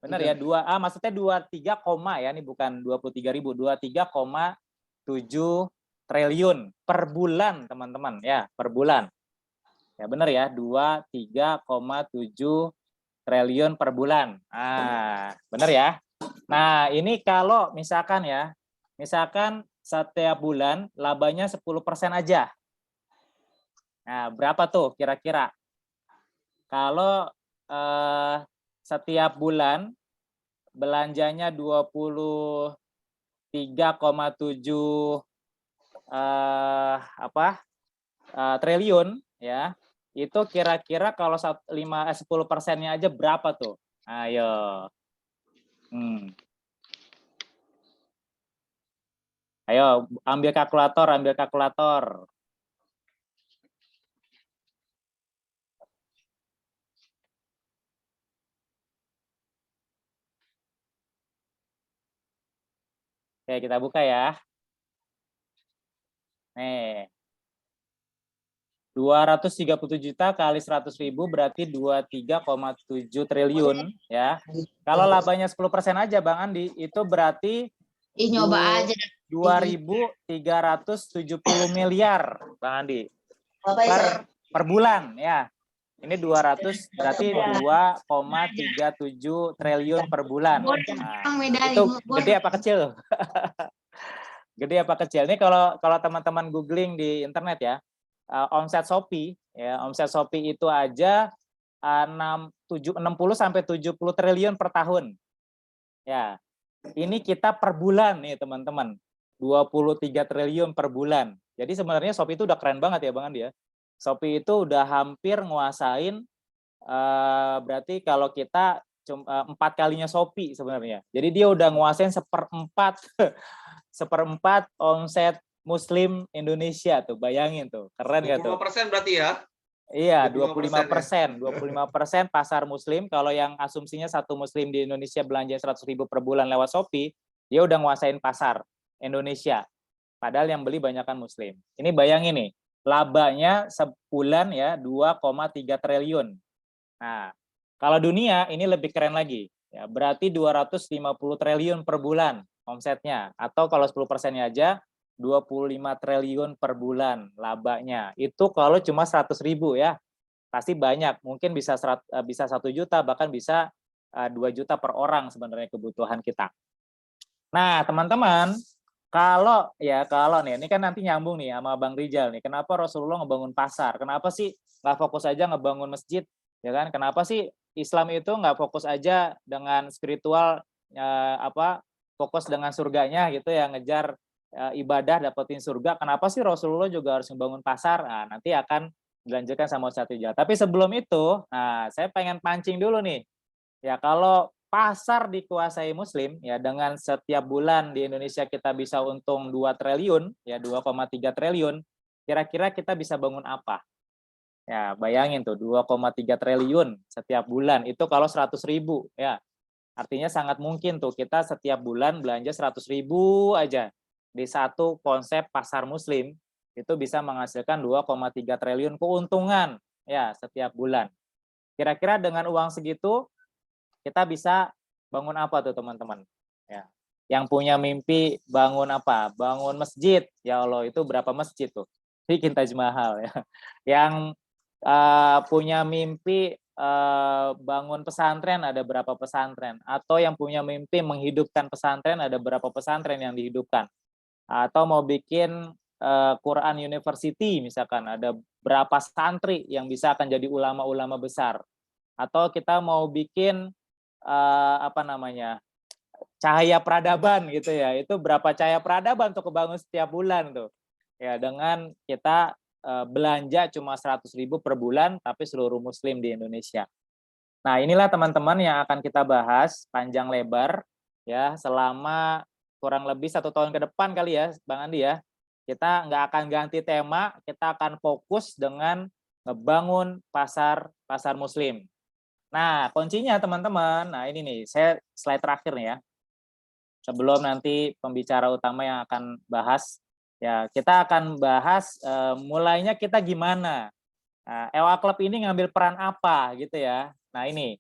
Benar ya, 2A maksudnya 23 koma ya, ini bukan 23.000, 23,7 triliun per bulan, teman-teman ya, per bulan. Ya benar ya, 23,7 triliun per bulan. Ah, benar ya. Nah, ini kalau misalkan ya, misalkan setiap bulan labanya 10% aja. Nah, berapa tuh kira-kira? Kalau setiap bulan belanjanya 23,7 triliun ya. Itu kira-kira kalau 10%-nya aja berapa tuh? Ayo. Ayo ambil kalkulator, ambil kalkulator. Oke, kita buka ya. Nih. 237 juta kali 100.000 berarti 23,7 triliun ya. Kalau labanya 10% aja Bang Andi, itu berarti nyoba aja 2.370 miliar Bang Andi. Per bulan ya. Ini 200 berarti 2,37 triliun per bulan. Nah, itu gede apa kecil? Gede apa kecil? Ini kalau teman-teman googling di internet ya, omset Shopee itu aja 60 sampai 70 triliun per tahun. Ya. Ini kita per bulan nih teman-teman. 23 triliun per bulan. Jadi sebenarnya Shopee itu udah keren banget ya Bang Andi ya. Shopee itu udah hampir nguasain berarti kalau kita 4 kalinya Shopee sebenarnya. Jadi dia udah nguasain seperempat omset Muslim Indonesia tuh, bayangin tuh, keren gak tuh? 25% berarti ya? Iya, 25%, 25% pasar Muslim. Kalau yang asumsinya satu Muslim di Indonesia belanja 100.000 per bulan lewat Shopee, dia udah nguasain pasar Indonesia. Padahal yang beli banyakan Muslim. Ini bayangin nih, labanya sebulan ya 2,3 triliun. Nah, kalau dunia ini lebih keren lagi. Ya, berarti 250 triliun per bulan omsetnya. Atau kalau 10%-nya aja 25 triliun per bulan labanya. Itu kalau cuma 100.000 ya. Pasti banyak, mungkin bisa 1 juta, bahkan bisa 2 juta per orang sebenarnya kebutuhan kita. Nah, teman-teman, kalau nih, ini kan nanti nyambung nih sama Bang Rijal nih. Kenapa Rasulullah ngebangun pasar? Kenapa sih nggak fokus aja ngebangun masjid? Ya kan? Kenapa sih Islam itu nggak fokus aja dengan spiritual fokus dengan surganya gitu ya, ngejar ibadah dapetin surga. Kenapa sih Rasulullah juga harus ngebangun pasar? Nah, nanti akan dilanjutkan sama Ustaz Rijal. Tapi sebelum itu, nah saya pengen pancing dulu nih. Ya, kalau pasar dikuasai Muslim ya, dengan setiap bulan di Indonesia kita bisa untung 2 triliun ya, 2,3 triliun, kira-kira kita bisa bangun apa? Ya, bayangin tuh 2,3 triliun setiap bulan, itu kalau 100.000 ya. Artinya sangat mungkin tuh kita setiap bulan belanja 100.000 aja di satu konsep pasar Muslim, itu bisa menghasilkan 2,3 triliun keuntungan ya setiap bulan. Kira-kira dengan uang segitu kita bisa bangun apa tuh teman-teman? Ya. Yang punya mimpi bangun apa? Bangun masjid. Ya Allah, itu berapa masjid tuh? Bikin Taj Mahal ya. Yang punya mimpi bangun pesantren, ada berapa pesantren? Atau yang punya mimpi menghidupkan pesantren, ada berapa pesantren yang dihidupkan? Atau mau bikin Quran University misalkan, ada berapa santri yang bisa akan jadi ulama-ulama besar? Atau kita mau bikin cahaya peradaban gitu ya, itu berapa cahaya peradaban untuk kebangun setiap bulan tuh ya, dengan kita belanja cuma 100.000 per bulan tapi seluruh Muslim di Indonesia. Nah, inilah teman-teman yang akan kita bahas panjang lebar ya selama kurang lebih 1 tahun ke depan kali ya Bang Andi ya. Kita nggak akan ganti tema, kita akan fokus dengan ngebangun pasar Muslim. Nah, kuncinya teman-teman, nah ini nih, saya slide terakhir nih ya. Sebelum nanti pembicara utama yang akan bahas, ya kita akan bahas mulainya kita gimana. Nah, EWA Club ini ngambil peran apa gitu ya. Nah ini,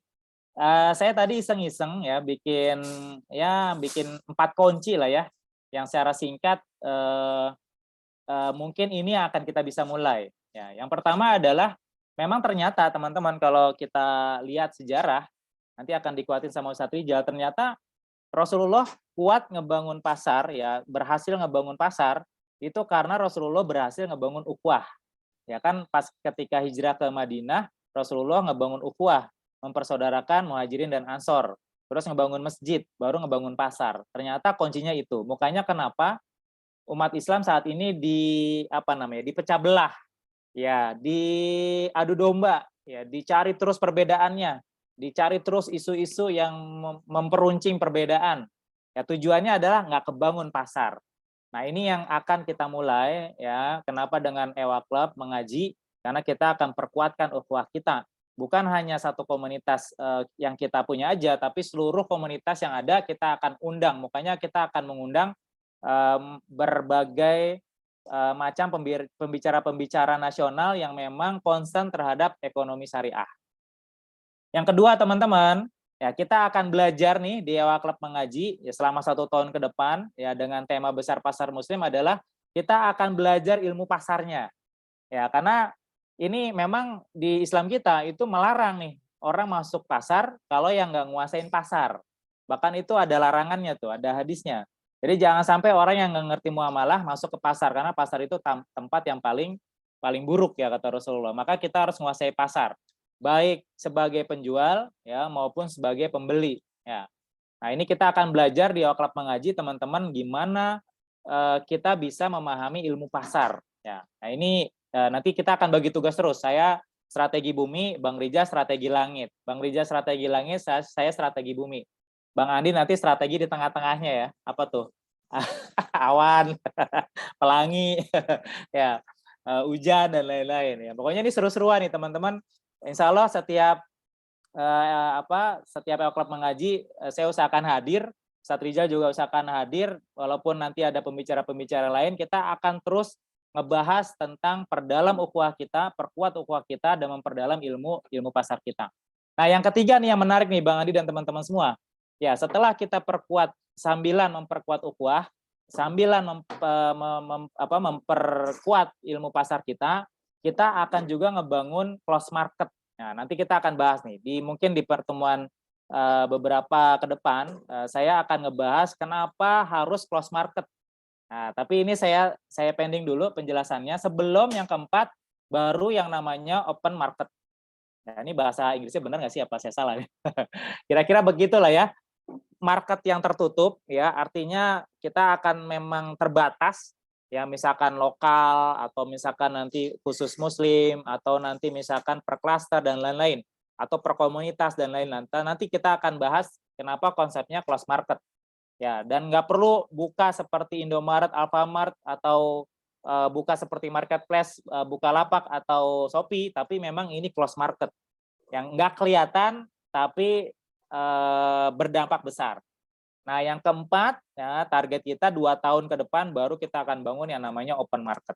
Saya tadi iseng-iseng ya bikin 4 kunci lah ya, yang secara singkat mungkin ini akan kita bisa mulai. Ya, yang pertama adalah memang ternyata teman-teman kalau kita lihat sejarah nanti akan dikuatin sama Ustadz Rijal, ternyata Rasulullah kuat ngebangun pasar ya, berhasil ngebangun pasar itu karena Rasulullah berhasil ngebangun ukhuwah. Ya kan pas ketika hijrah ke Madinah, Rasulullah ngebangun ukhuwah, mempersaudarakan Muhajirin dan Ansor. Terus ngebangun masjid, baru ngebangun pasar. Ternyata kuncinya itu. Makanya kenapa umat Islam saat ini dipecah belah. Ya, diadu domba, ya, dicari terus perbedaannya, dicari terus isu-isu yang memperuncing perbedaan. Ya, tujuannya adalah nggak kebangun pasar. Nah, ini yang akan kita mulai ya. Kenapa dengan Ewa Club mengaji? Karena kita akan perkuatkan ukhuwah kita. Bukan hanya satu komunitas yang kita punya aja, tapi seluruh komunitas yang ada kita akan undang. Makanya kita akan mengundang berbagai macam pembicara-pembicara nasional yang memang concern terhadap ekonomi syariah. Yang kedua, teman-teman, ya kita akan belajar nih di Ewa Club Mengaji ya, selama 1 tahun ke depan ya, dengan tema besar pasar muslim adalah kita akan belajar ilmu pasarnya. Ya, karena ini memang di Islam kita itu melarang nih orang masuk pasar kalau yang nggak nguasain pasar. Bahkan itu ada larangannya tuh, ada hadisnya. Jadi jangan sampai orang yang nggak ngerti muamalah masuk ke pasar, karena pasar itu tempat yang paling buruk ya kata Rasulullah. Maka kita harus menguasai pasar, baik sebagai penjual ya maupun sebagai pembeli ya. Nah, ini kita akan belajar di Ewa Club Mengaji teman-teman gimana kita bisa memahami ilmu pasar ya. Nah, ini nanti kita akan bagi tugas terus. Saya strategi bumi, Bang Rija strategi langit. Bang Rija strategi langit, saya strategi bumi. Bang Andi nanti strategi di tengah-tengahnya ya. Apa tuh? Awan, pelangi, ya, hujan dan lain-lain ya. Pokoknya ini seru-seruan nih teman-teman. Insya Allah setiap Ewa Club Mengaji saya usahakan hadir. Ustadz Rijal juga usahakan hadir. Walaupun nanti ada pembicara-pembicara lain, kita akan terus ngebahas tentang perdalam ukhuwah kita, perkuat ukhuwah kita, dan memperdalam ilmu pasar kita. Nah, yang ketiga nih yang menarik nih Bang Andi dan teman-teman semua. Ya, setelah kita perkuat sambilan memperkuat ukhuwah, sambilan memperkuat ilmu pasar kita akan juga ngebangun close market. Nah, nanti kita akan bahas nih mungkin di pertemuan beberapa ke depan saya akan ngebahas kenapa harus close market. Nah, tapi ini saya pending dulu penjelasannya. Sebelum yang keempat, baru yang namanya open market. Nah, ini bahasa Inggrisnya benar nggak sih? Apa saya salah? Kira-kira begitulah ya. Market yang tertutup, ya artinya kita akan memang terbatas, ya misalkan lokal, atau misalkan nanti khusus Muslim, atau nanti misalkan per klaster dan lain-lain, atau per komunitas dan lain-lain. Nanti kita akan bahas kenapa konsepnya close market. Ya, dan nggak perlu buka seperti Indomaret, Alfamart, atau buka seperti Marketplace, Bukalapak atau Shopee, tapi memang ini close market yang nggak kelihatan tapi berdampak besar. Nah, yang keempat, ya, target kita 2 tahun ke depan baru kita akan bangun yang namanya open market.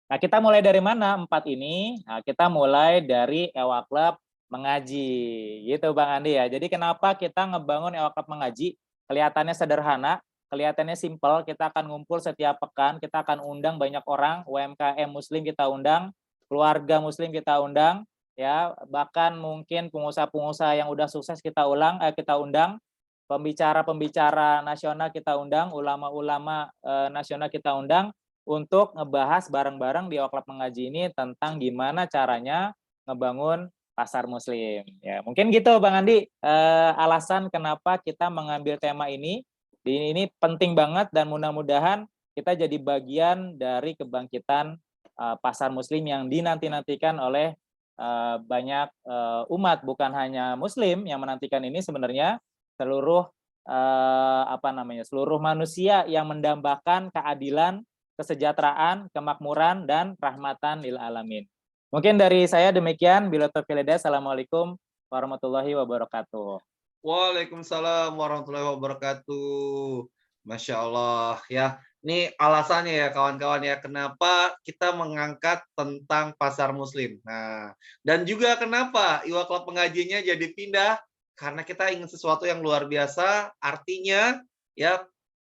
Nah, kita mulai dari mana 4 ini? Nah, kita mulai dari Ewa Club Mengaji, gitu Bang Andi ya. Jadi kenapa kita ngebangun Ewa Club Mengaji? Kelihatannya sederhana, kelihatannya simpel. Kita akan ngumpul setiap pekan, kita akan undang banyak orang, UMKM Muslim kita undang, keluarga Muslim kita undang, ya bahkan mungkin pengusaha-pengusaha yang udah sukses kita undang, pembicara-pembicara nasional kita undang, ulama-ulama nasional kita undang untuk ngebahas bareng-bareng di Ewa Club Mengaji ini tentang gimana caranya ngebangun pasar muslim. Ya, mungkin gitu Bang Andi, alasan kenapa kita mengambil tema ini. Ini penting banget dan mudah-mudahan kita jadi bagian dari kebangkitan pasar muslim yang dinanti-nantikan oleh banyak umat, bukan hanya Muslim yang menantikan ini, sebenarnya seluruh seluruh manusia yang mendambakan keadilan, kesejahteraan, kemakmuran, dan rahmatan lil alamin. Mungkin dari saya demikian. Bila taufiq hidayah. Assalamualaikum warahmatullahi wabarakatuh. Waalaikumsalam warahmatullahi wabarakatuh. Masya Allah ya. Ini alasannya ya kawan-kawan ya, kenapa kita mengangkat tentang pasar muslim. Nah, dan juga kenapa Iwa Club pengajiannya jadi pindah, karena kita ingin sesuatu yang luar biasa, artinya ya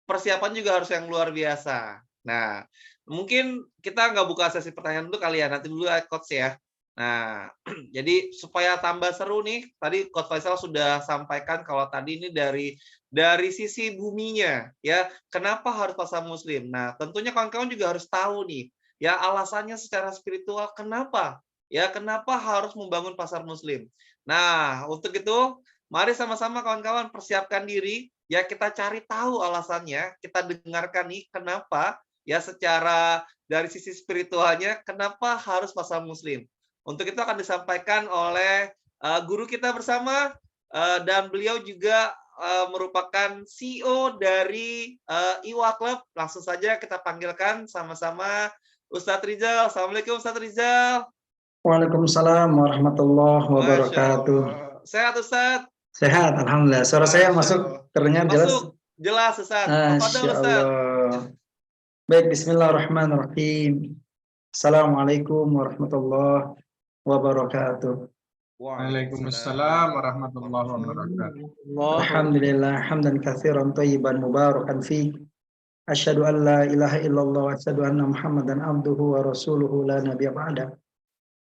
persiapan juga harus yang luar biasa. Nah, mungkin kita nggak buka sesi pertanyaan dulu kali ya, nanti dulu ya Coach ya. Nah, jadi supaya tambah seru nih, tadi Coach Faisal sudah sampaikan kalau tadi ini dari sisi buminya ya, kenapa harus pasar muslim. Nah, tentunya kawan-kawan juga harus tahu nih, ya alasannya secara spiritual kenapa? Ya, kenapa harus membangun pasar muslim. Nah, untuk itu mari sama-sama kawan-kawan persiapkan diri. Ya kita cari tahu alasannya, kita dengarkan nih kenapa ya secara dari sisi spiritualnya kenapa harus pasar muslim. Untuk itu akan disampaikan oleh guru kita bersama dan beliau juga merupakan CEO dari Iwa Club. Langsung saja kita panggilkan sama-sama Ustadz Rizal. Assalamualaikum Ustadz Rizal. Waalaikumsalam warahmatullahi Masya wabarakatuh. Allah. Sehat Ustadz? Sehat, alhamdulillah. Suara saya Masya masuk Allah. terdengar jelas. Masuk jelas Ustadz. Masya Tafadhol Ustadz. Allah. Baik, bismillahirrahmanirrahim. Assalamualaikum warahmatullahi wabarakatuh. Waalaikumsalam warahmatullahi wabarakatuh. Alhamdulillah, hamdan katsiran thayyiban mubarakan fi. Asyhadu an la ilaha illallah wa asyhadu anna Muhammadan abduhu wa rasuluhu la nabiyya ba'da.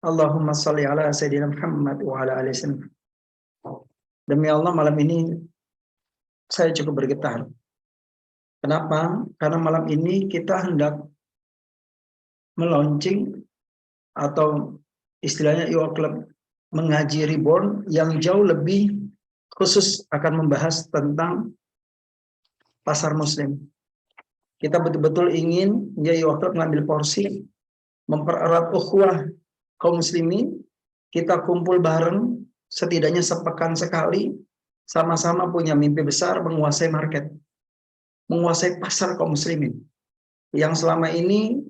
Allahumma shalli ala sayyidina Muhammad wa ala ali sayyidina. Demi Allah, malam ini saya cukup bergetar. Kenapa? Karena malam ini kita hendak meluncing atau istilahnya Iwa Club mengaji reborn yang jauh lebih khusus akan membahas tentang pasar muslim. Kita betul-betul ingin ya Iwa Club mengambil porsi mempererat ukhuwah kaum muslimin. Kita kumpul bareng setidaknya sepekan sekali, sama-sama punya mimpi besar menguasai market, menguasai pasar kaum muslimin. Yang selama ini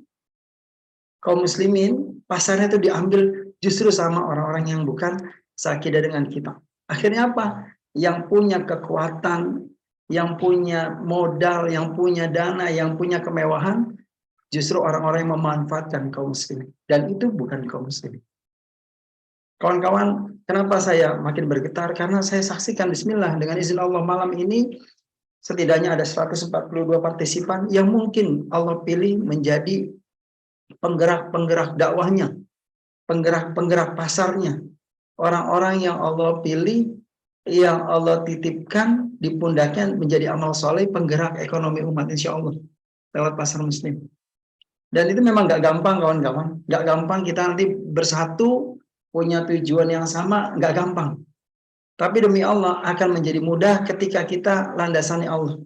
kaum muslimin pasarnya itu diambil justru sama orang-orang yang bukan seakidah dengan kita. Akhirnya apa? Yang punya kekuatan, yang punya modal, yang punya dana, yang punya kemewahan, justru orang-orang yang memanfaatkan kaum muslimin. Dan itu bukan kaum muslimin. Kawan-kawan, kenapa saya makin bergetar? Karena saya saksikan bismillah dengan izin Allah malam ini setidaknya ada 142 partisipan yang mungkin Allah pilih menjadi penggerak-penggerak dakwahnya, penggerak-penggerak pasarnya, orang-orang yang Allah pilih, yang Allah titipkan di pundaknya menjadi amal soleh penggerak ekonomi umat insya Allah lewat pasar muslim. Dan itu memang gak gampang kawan-kawan, gak gampang kita nanti bersatu punya tujuan yang sama, nggak gampang. Tapi demi Allah akan menjadi mudah ketika kita landasannya Allah.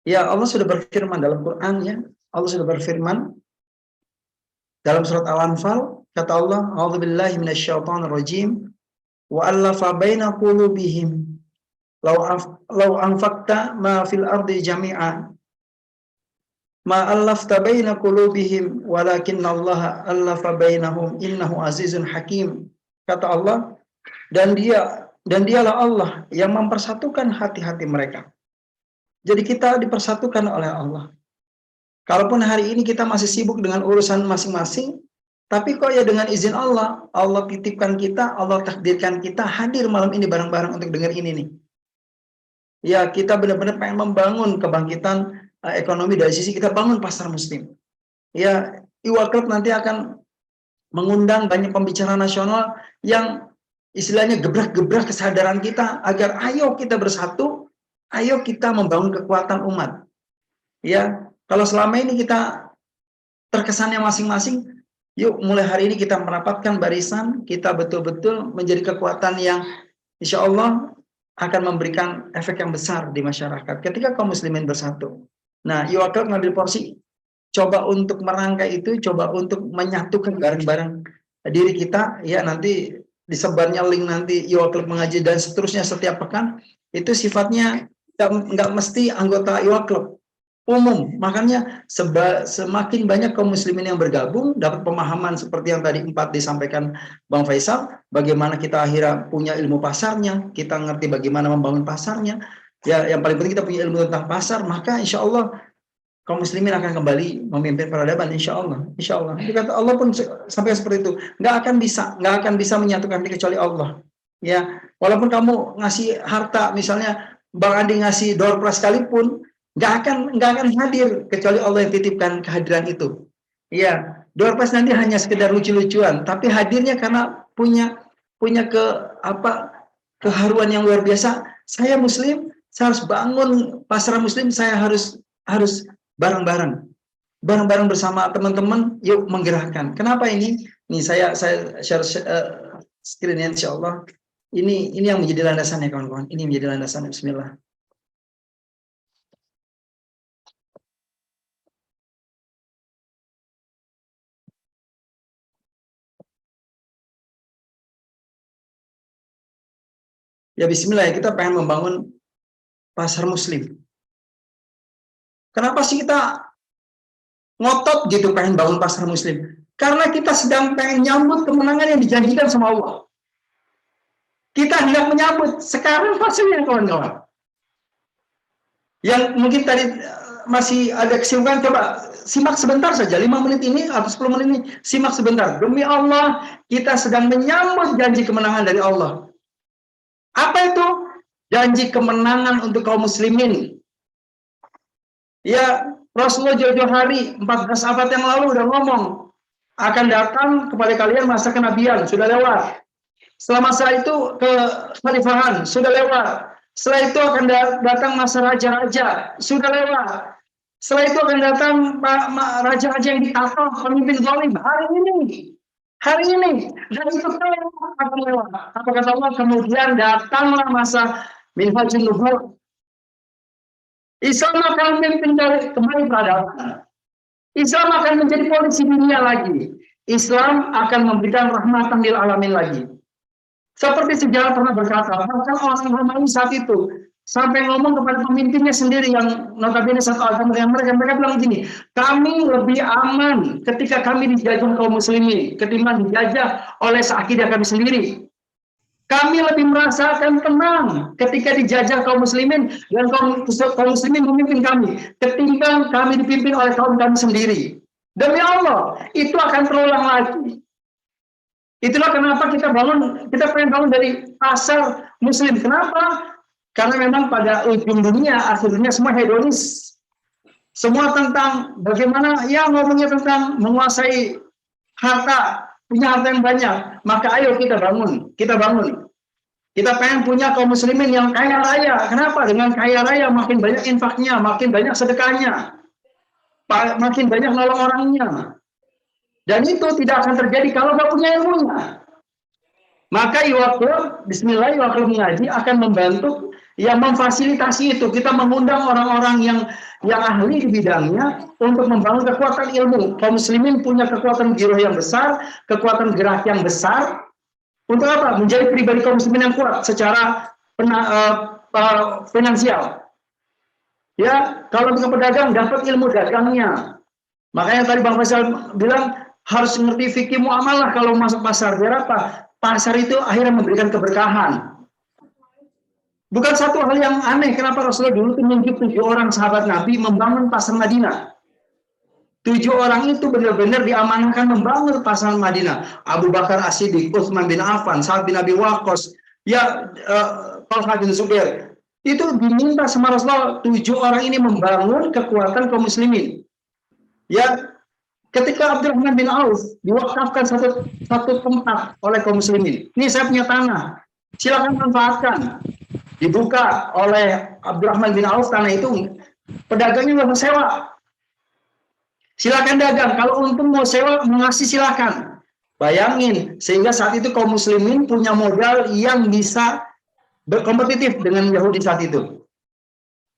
Ya Allah sudah berfirman dalam Quran ya. Allah sudah berfirman dalam surat Al-Anfal, kata Allah, "A'udzubillahi minasyaitonirrajim wa allafa baina qulubihim law anfaqta ma fil ardi jami'a ma allafta baina qulubihim walakinnallaha allafa bainahum innahu azizun hakim." Kata Allah, dan dialah Allah yang mempersatukan hati-hati mereka. Jadi kita dipersatukan oleh Allah. Kalaupun hari ini kita masih sibuk dengan urusan masing-masing, tapi kok ya dengan izin Allah, Allah titipkan kita, Allah takdirkan kita hadir malam ini bareng-bareng untuk dengar ini nih. Ya kita benar-benar pengen membangun kebangkitan ekonomi dari sisi kita bangun pasar muslim. Ya Iwa Club nanti akan mengundang banyak pembicara nasional yang istilahnya gebrak-gebrak kesadaran kita agar ayo kita bersatu, ayo kita membangun kekuatan umat. Ya, kalau selama ini kita terkesannya masing-masing, yuk mulai hari ini kita merapatkan barisan, kita betul-betul menjadi kekuatan yang insya Allah akan memberikan efek yang besar di masyarakat ketika kaum muslimin bersatu. Nah, Iwa Club ngambil porsi, coba untuk merangkai itu, coba untuk menyatukan bareng-bareng diri kita, ya nanti disebarnya link nanti Iwa Club mengaji dan seterusnya setiap pekan, itu sifatnya nggak mesti anggota Iwa Club, umum. Makanya semakin banyak kaum muslimin yang bergabung, dapat pemahaman seperti yang tadi 4 disampaikan Bang Faisal, bagaimana kita akhirnya punya ilmu pasarnya, kita ngerti bagaimana membangun pasarnya, Ya, yang paling penting kita punya ilmu tentang pasar, maka insya Allah kaum muslimin akan kembali memimpin peradaban, insya Allah. Insya Allah. Kata Allah pun sampai seperti itu. Nggak akan bisa menyatukan diri kecuali Allah. Ya, walaupun kamu ngasih harta, misalnya Bang Andi ngasih door prize sekalipun, nggak akan hadir kecuali Allah yang titipkan kehadiran itu. Ya, door prize nanti hanya sekedar lucu-lucuan, tapi hadirnya karena punya keharuan yang luar biasa. Saya Muslim, saya harus bangun pasar Muslim, saya harus bareng-bareng bersama teman-teman, yuk menggerakkan. Kenapa ini? Nih saya share screen-nya, insya Allah. Ini yang menjadi landasannya, kawan-kawan. Ini menjadi landasannya. Bismillah. Ya Bismillah, kita pengen membangun pasar Muslim. Kenapa sih kita ngotot gitu pengen bangun pasar Muslim? Karena kita sedang pengen nyambut kemenangan yang dijanjikan sama Allah. Kita hendak menyambut sekarang fasenya, kawan-kawan. Yang mungkin tadi masih ada kesibukan, coba simak sebentar saja, 5 menit ini atau 10 menit ini, simak sebentar. Demi Allah, kita sedang menyambut janji kemenangan dari Allah. Apa itu? Janji kemenangan untuk kaum muslimin. Ya, Rasulullah jauh-jauh hari, 14 abad yang lalu udah ngomong, akan datang kepada kalian masa kenabian, sudah lewat. Setelah masa itu kekhalifahan, sudah lewat. Setelah itu akan datang masa raja-raja, sudah lewat. Setelah itu akan datang raja-raja yang ditata, pemimpin zalim. Hari ini, dan itu akan lewat. Apa kata Allah? Kemudian datanglah masa minhajun nubuwah. Islam akan memimpin kembali peradaban. Islam akan menjadi polisi dunia lagi. Islam akan memberikan rahmatan lil alamin lagi. Seperti sejarah pernah berkata, bahkan orang Romawi saat itu sampai ngomong kepada pemimpinnya sendiri yang notabene satu agama yang mereka bilang gini, kami lebih aman ketika kami dijajah kaum muslimin ketimbang dijajah oleh seakidah kami sendiri. Kami lebih merasakan tenang ketika dijajah kaum muslimin dan kaum muslimin memimpin kami ketimbang kami dipimpin oleh kaum kami sendiri. Demi Allah, itu akan terulang lagi. Itulah kenapa kita pengen bangun dari pasar Muslim. Kenapa? Karena memang pada ujung dunia, akhir dunia semua hedonis. Semua tentang bagaimana, ya ngomongnya tentang menguasai harta, punya harta yang banyak. Maka ayo kita bangun. Kita pengen punya kaum muslimin yang kaya raya. Kenapa? Dengan kaya raya makin banyak infaknya, makin banyak sedekahnya, makin banyak nolong orangnya. Dan itu tidak akan terjadi kalau nggak punya ilmunya. Maka Iwakil, Bismillah, Iwakil mengaji akan membantu yang memfasilitasi itu. Kita mengundang orang-orang yang ahli di bidangnya untuk membangun kekuatan ilmu. Kaum muslimin punya kekuatan giroh yang besar, kekuatan gerak yang besar. Untuk apa? Menjadi pribadi kaum muslimin yang kuat secara finansial. Ya, kalau untuk pedagang dapat ilmu dagangnya. Makanya tadi Bang Faisal bilang harus ngerti fikih muamalah kalau masuk pasar. Biar apa? Pasar itu akhirnya memberikan keberkahan. Bukan satu hal yang aneh. Kenapa Rasulullah dulu tunjuk 7 orang sahabat Nabi membangun pasar Madinah. 7 orang itu benar-benar diamanahkan membangun pasar Madinah. Abu Bakar As-Siddiq, Utsman bin Affan, Sa'ad bin Abi Waqqas, Talha bin Zubair. Itu diminta sama Rasulullah 7 orang ini membangun kekuatan kaum muslimin. Ya, ketika Abdurrahman bin Auf diwakafkan satu tempat oleh kaum muslimin. Ini saya punya tanah, silakan manfaatkan. Dibuka oleh Abdurrahman bin Auf tanah itu, pedagangnya nggak mau sewa. Silakan dagang, kalau untung mau sewa, mau ngasih silakan. Bayangin, sehingga saat itu kaum muslimin punya modal yang bisa berkompetitif dengan Yahudi saat itu.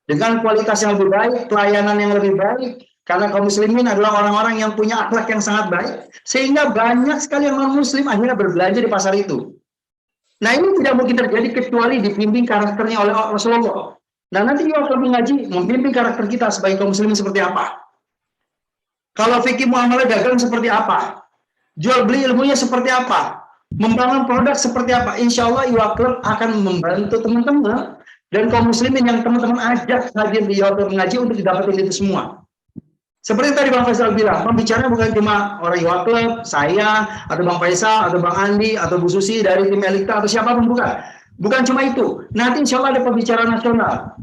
Dengan kualitas yang lebih baik, pelayanan yang lebih baik, karena kaum muslimin adalah orang-orang yang punya akhlak yang sangat baik, sehingga banyak sekali yang non-muslim akhirnya berbelanja di pasar itu. Nah, ini tidak mungkin terjadi kecuali dibimbing karakternya oleh Rasulullah. Nah, nanti juga kalau mengaji, membimbing karakter kita sebagai kaum muslimin seperti apa. Kalau fikih muamalah dagang seperti apa. Jual beli ilmunya seperti apa. Membangun produk seperti apa. Insya Allah Iwakil akan membantu teman-teman Dan kaum muslimin yang teman-teman ajak hadir di Yawaklub mengaji untuk didapatin itu semua. Seperti tadi Bang Faisal bilang, pembicaranya bukan cuma orang Yawaklub, saya, atau Bang Faisal, atau Bang Andi, atau Bu Susi dari tim Elikta, atau siapapun, bukan. Bukan cuma itu. Nanti insya Allah ada pembicara nasional.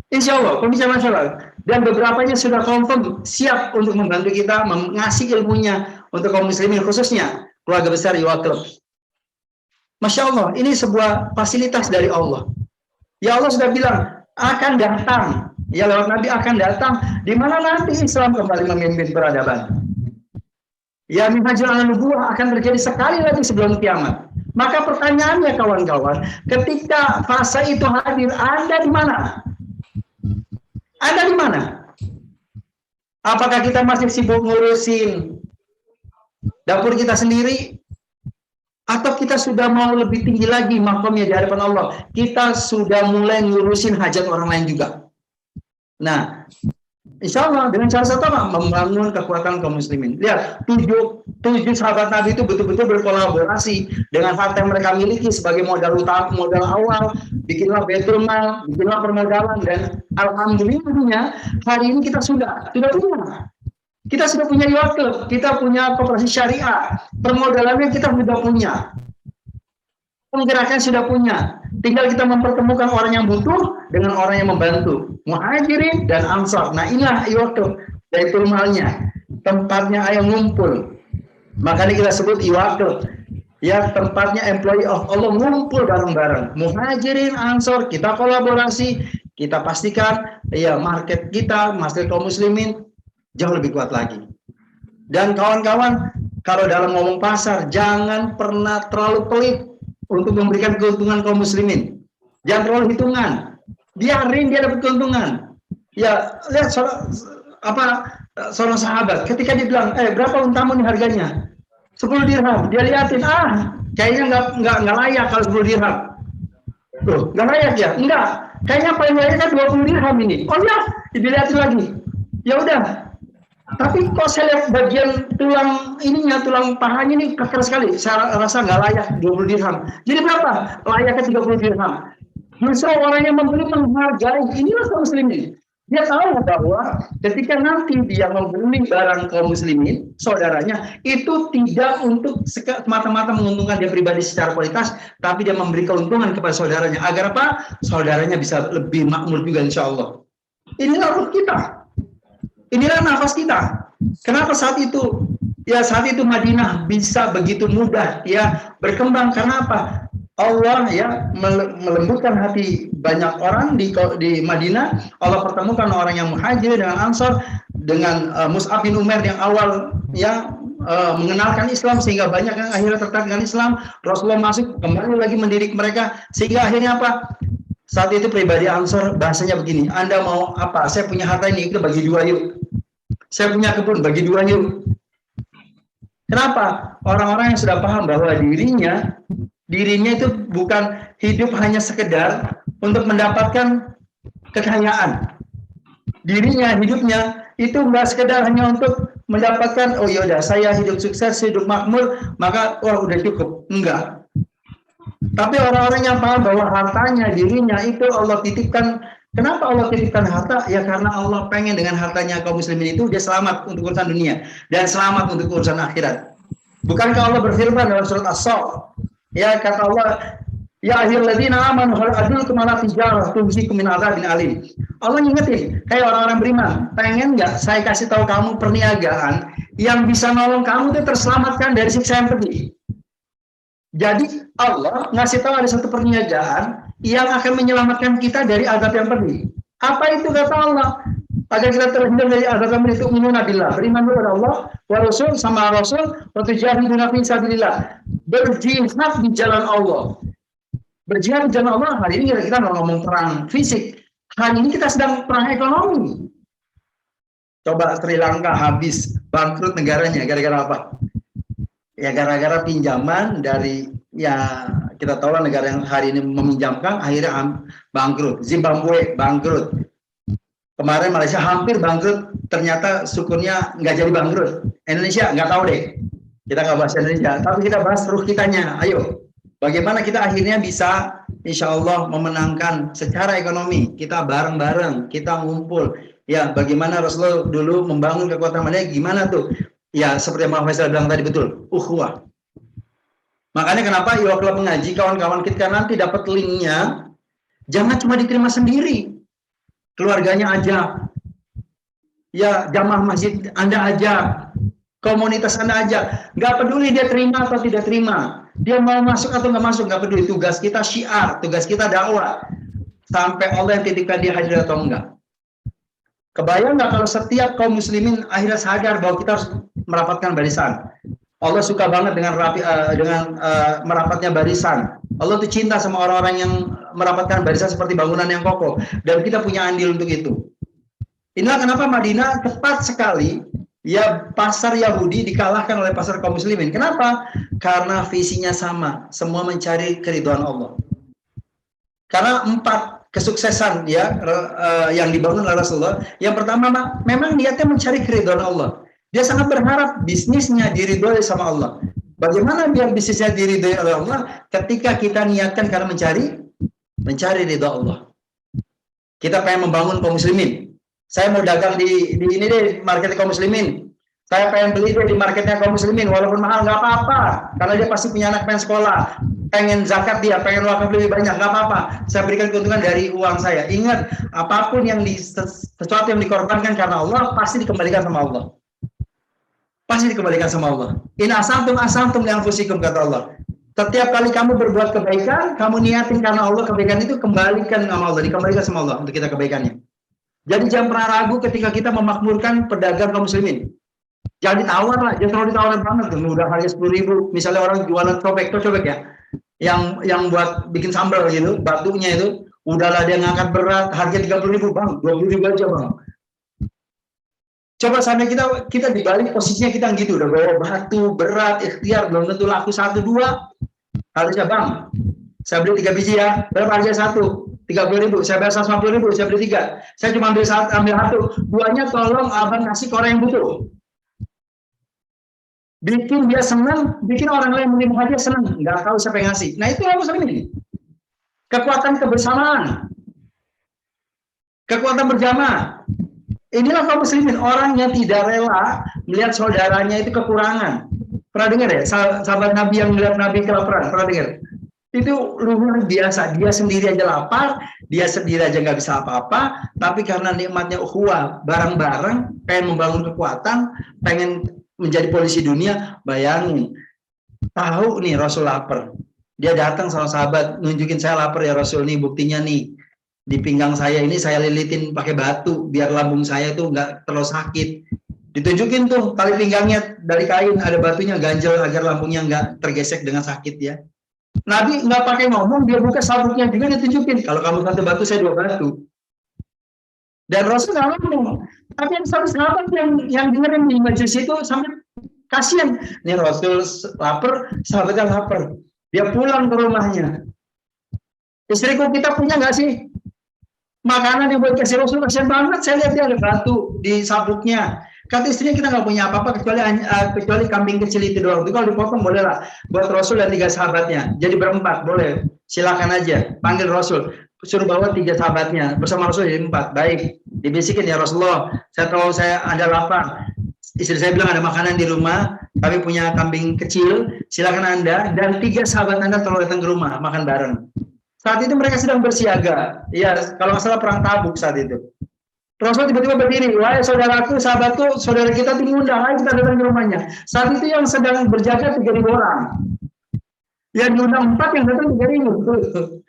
Insya Allah, pembicara nasional. Dan beberapanya sudah confirm siap untuk membantu kita, mengasih ilmunya untuk kaum muslimin, khususnya keluarga besar Yawaklub. Masya Allah, ini sebuah fasilitas dari Allah. Ya Allah sudah bilang, akan datang. Ya lewat Nabi akan datang. Di mana nanti Islam kembali memimpin peradaban. Ya minhajul an-nubuwah akan terjadi sekali lagi sebelum kiamat. Maka pertanyaannya kawan-kawan, ketika fase itu hadir, Anda di mana? Anda di mana? Apakah kita masih sibuk ngurusin dapur kita sendiri? Atau kita sudah mau lebih tinggi lagi makamnya di hadapan Allah? Kita sudah mulai ngurusin hajat orang lain juga. Nah, insya Allah dengan cara satu membangun kekuatan kaum muslimin. Lihat, tujuh sahabat Nabi itu betul-betul berkolaborasi dengan harta yang mereka miliki sebagai modal utama, modal awal. Bikinlah Baitul Mal, bikinlah permodalan, dan alhamdulillahnya hari ini kita sudah punya. Kita sudah punya Yawaklub, kita punya koperasi syariah, permodalannya kita sudah punya, penggerakan sudah punya. Tinggal kita mempertemukan orang yang butuh dengan orang yang membantu, muhajirin dan ansar. Nah inilah Yawaklub, Baitul Malnya, tempatnya ayam ngumpul. Makanya kita sebut Yawaklub, ya tempatnya employee of Allah ngumpul bareng-bareng. Muhajirin, ansar, kita kolaborasi, kita pastikan ya market kita, market kaum muslimin jauh lebih kuat lagi. Dan kawan-kawan, kalau dalam ngomong pasar, jangan pernah terlalu pelit untuk memberikan keuntungan kaum muslimin. Jangan terlalu hitungan. Biarin dia dapat keuntungan. Ya, lihat seorang sahabat, ketika dia bilang, berapa untamu nih harganya? 10 dirham. Dia liatin, kayaknya nggak layak kalau 10 dirham. Loh, nggak layak ya? Enggak. Kayaknya paling layak kan 20 dirham ini. Oh ya, dilihatin lagi. Ya udah. Tapi kok saya lihat bagian tulang ininya, tulang pahanya ini keker sekali. Saya rasa nggak layak 20 dirham. Jadi berapa? Layaknya 30 dirham. Justru orang yang membeli menghargai. Inilah kaum muslimin. Dia tahu bahwa ketika nanti dia membeli barang kaum muslimin, saudaranya, itu tidak untuk semata-mata menguntungkan dia pribadi secara kualitas, tapi dia memberi keuntungan kepada saudaranya. Agar apa? Saudaranya bisa lebih makmur juga insya Allah. Inilah ruh kita. Inilah nafas kita. Kenapa saat itu Madinah bisa begitu mudah ya berkembang? Karena apa? Allah ya melembutkan hati banyak orang di Madinah. Allah pertemukan orang yang muhajir dengan ansar, dengan Mus'ab bin Umair yang awal ya mengenalkan Islam sehingga banyak yang akhirnya tertarik dengan Islam. Rasulullah masuk kembali lagi mendidik mereka sehingga akhirnya apa? Saat itu pribadi Ansor bahasanya begini, Anda mau apa? Saya punya harta ini, kita bagi dua yuk. Saya punya kebun, bagi dua yuk. Kenapa? Orang-orang yang sudah paham bahwa dirinya itu bukan hidup hanya sekedar untuk mendapatkan kekayaan. Dirinya, hidupnya itu enggak sekedar hanya untuk mendapatkan, oh yaudah saya hidup sukses, hidup makmur, maka wah udah cukup. Enggak. Tapi orang-orang yang paham bahwa hartanya, dirinya itu Allah titipkan. Kenapa Allah titipkan harta? Ya karena Allah pengen dengan hartanya kaum muslimin itu dia selamat untuk urusan dunia dan selamat untuk urusan akhirat. Bukankah Allah berfirman dalam surat As-Saff? Ya kata Allah, ya ayyuhalladzina amanu hal adullukum ala tijarah tunjikum min adzabin alim. Allah ngingetin, kayak orang-orang beriman, pengen nggak saya kasih tahu kamu perniagaan yang bisa nolong kamu itu terselamatkan dari siksa yang pedih. Jadi Allah ngasih tahu ada satu perniagaan yang akan menyelamatkan kita dari azab yang pedih. Apa itu kata Allah? Agar kita terhindar dari azab yang pedih, itu minunnabillah, beriman kepada Allah, wa Rasul sama Rasul, wa tujahiduna fi sabilillah, berjihad di jalan Allah. Berjihad di jalan Allah, hari ini kita ngomong perang fisik, hari ini kita sedang perang ekonomi. Coba Sri Lanka habis bangkrut negaranya gara-gara apa? Ya gara-gara pinjaman dari ya kita tahu lah negara yang hari ini meminjamkan akhirnya bangkrut. Zimbabwe bangkrut. Kemarin Malaysia hampir bangkrut, ternyata syukurnya nggak jadi bangkrut. Indonesia nggak tahu deh. Kita nggak bahas Indonesia, tapi kita bahas ruh kitanya. Ayo, bagaimana kita akhirnya bisa insya Allah memenangkan secara ekonomi. Kita bareng-bareng, kita ngumpul. Ya, bagaimana Rasulullah dulu membangun kekuatan Madinah, gimana tuh? Ya, seperti yang Bang Faisal bilang tadi, betul, ukhuwah. Makanya kenapa Iwa Club mengaji, kawan-kawan kita nanti dapat linknya, jangan cuma diterima sendiri. Keluarganya ajak, ya jamaah masjid Anda ajak, komunitas Anda ajak. Nggak peduli dia terima atau tidak terima, dia mau masuk atau nggak masuk, nggak peduli. Tugas kita syiar, tugas kita dakwah, sampai Allah yang titipkan dia hadir atau enggak. Kebayang nggak kalau setiap kaum muslimin akhirnya sadar bahwa kita harus merapatkan barisan. Allah suka banget dengan merapatnya barisan. Allah tuh cinta sama orang-orang yang merapatkan barisan seperti bangunan yang kokoh. Dan kita punya andil untuk itu. Inilah kenapa Madinah tepat sekali, ya pasar Yahudi dikalahkan oleh pasar kaum muslimin. Kenapa? Karena visinya sama. Semua mencari keridhaan Allah. Karena 4 kesuksesan ya yang dibangun oleh Rasulullah. Yang pertama, memang niatnya mencari keridhaan Allah. Dia sangat berharap bisnisnya diridhoi sama Allah. Bagaimana biar bisnisnya diridhoi oleh Allah? Ketika kita niatkan karena mencari ridha Allah. Kita pengen membangun kaum muslimin. Saya mau dagang di ini deh, market kaum muslimin. Saya pengen beli deh di marketnya kaum muslimin, walaupun mahal nggak apa-apa, karena dia pasti punya anak pengen sekolah, pengen zakat dia, pengen wakaf lebih banyak, nggak apa-apa. Saya berikan keuntungan dari uang saya. Ingat, apapun yang sesuatu yang dikorbankan karena Allah pasti dikembalikan sama Allah. Pasti dikembalikan sama Allah. In asamtum li anfusikum, kata Allah. Setiap kali kamu berbuat kebaikan, kamu niatin karena Allah, kebaikan itu kembalikan sama Allah, dikembalikan sama Allah untuk kita kebaikannya. Jadi jangan pernah ragu ketika kita memakmurkan pedagang kaum muslimin. Jangan ditawar lah, jangan terlalu ditawar banget. Udah harga 10.000, misalnya orang jualan cobek ya, yang buat bikin sambal gitu, batunya itu, udahlah dia ngangkat berat, harga 30.000 bang, 20.000 aja bang. Coba sampai kita dibalik posisinya kita gitu, udah bawa batu berat, ikhtiar, belum tentu laku 1-2, harusnya bang, saya beli 3 biji ya, berapa harga 1? 30.000, saya bayar 150.000, saya beli 3, saya cuma ambil 1, 2-nya tolong abang kasih ke orang yang butuh. Bikin dia senang, bikin orang lain menerima dia senang, nggak tahu siapa yang ngasih. Nah itu yang muslim ini, kekuatan kebersamaan, kekuatan berjamaah. Inilah kaum muslimin, orang yang tidak rela melihat saudaranya itu kekurangan. Pernah dengar ya, sahabat Nabi yang melihat Nabi kelaparan, pernah dengar? Itu luar biasa, dia sendiri aja lapar, dia sendiri aja nggak bisa apa-apa, tapi karena nikmatnya ukhuwah, bareng-bareng, pengen membangun kekuatan, pengen menjadi polisi dunia. Bayangin, tahu nih Rasul lapar, dia datang sama sahabat, nunjukin saya lapar ya Rasul, nih buktinya nih, di pinggang saya ini saya lilitin pakai batu, biar lambung saya tuh nggak terlalu sakit. Ditunjukin tuh tali pinggangnya dari kain, ada batunya, ganjel agar lambungnya nggak tergesek dengan sakit ya. Nabi nggak pakai ngomong, dia buka sabuknya juga ditunjukin, kalau kamu 1 batu saya 2 batu. Dan Rasul nggak ngomong, tapi yang satu sahabat yang dengerin di majelis itu sampai kasihan, nih Rasul lapar, sahabatnya lapar, dia pulang ke rumahnya. Istriku, kita punya nggak sih makanan yang buat kasih Rasul? Kasihan banget, saya lihat dia ada batu di sabuknya. Kata istrinya, kita nggak punya apa-apa kecuali kambing kecil itu doang. Itu kalau dipotong boleh lah buat Rasul dan 3 sahabatnya. Jadi berempat boleh, silakan aja panggil Rasul, suruh bawa 3 sahabatnya bersama Rasul jadi 4. Baik, dibisikin, ya Rasulullah, saya tahu saya ada lapar. Istri saya bilang ada makanan di rumah, kami punya kambing kecil, silakan Anda dan 3 sahabat Anda tolong datang ke rumah makan bareng. Saat itu mereka sedang bersiaga. Ya, kalau nggak salah perang Tabuk saat itu. Rasul tiba-tiba berdiri, wahai saudaraku, sahabatku, saudara kita diundang, ayo kita datang ke rumahnya. Saat itu yang sedang berjaga 3.000 orang. Yang diundang 4, yang datang 3.000.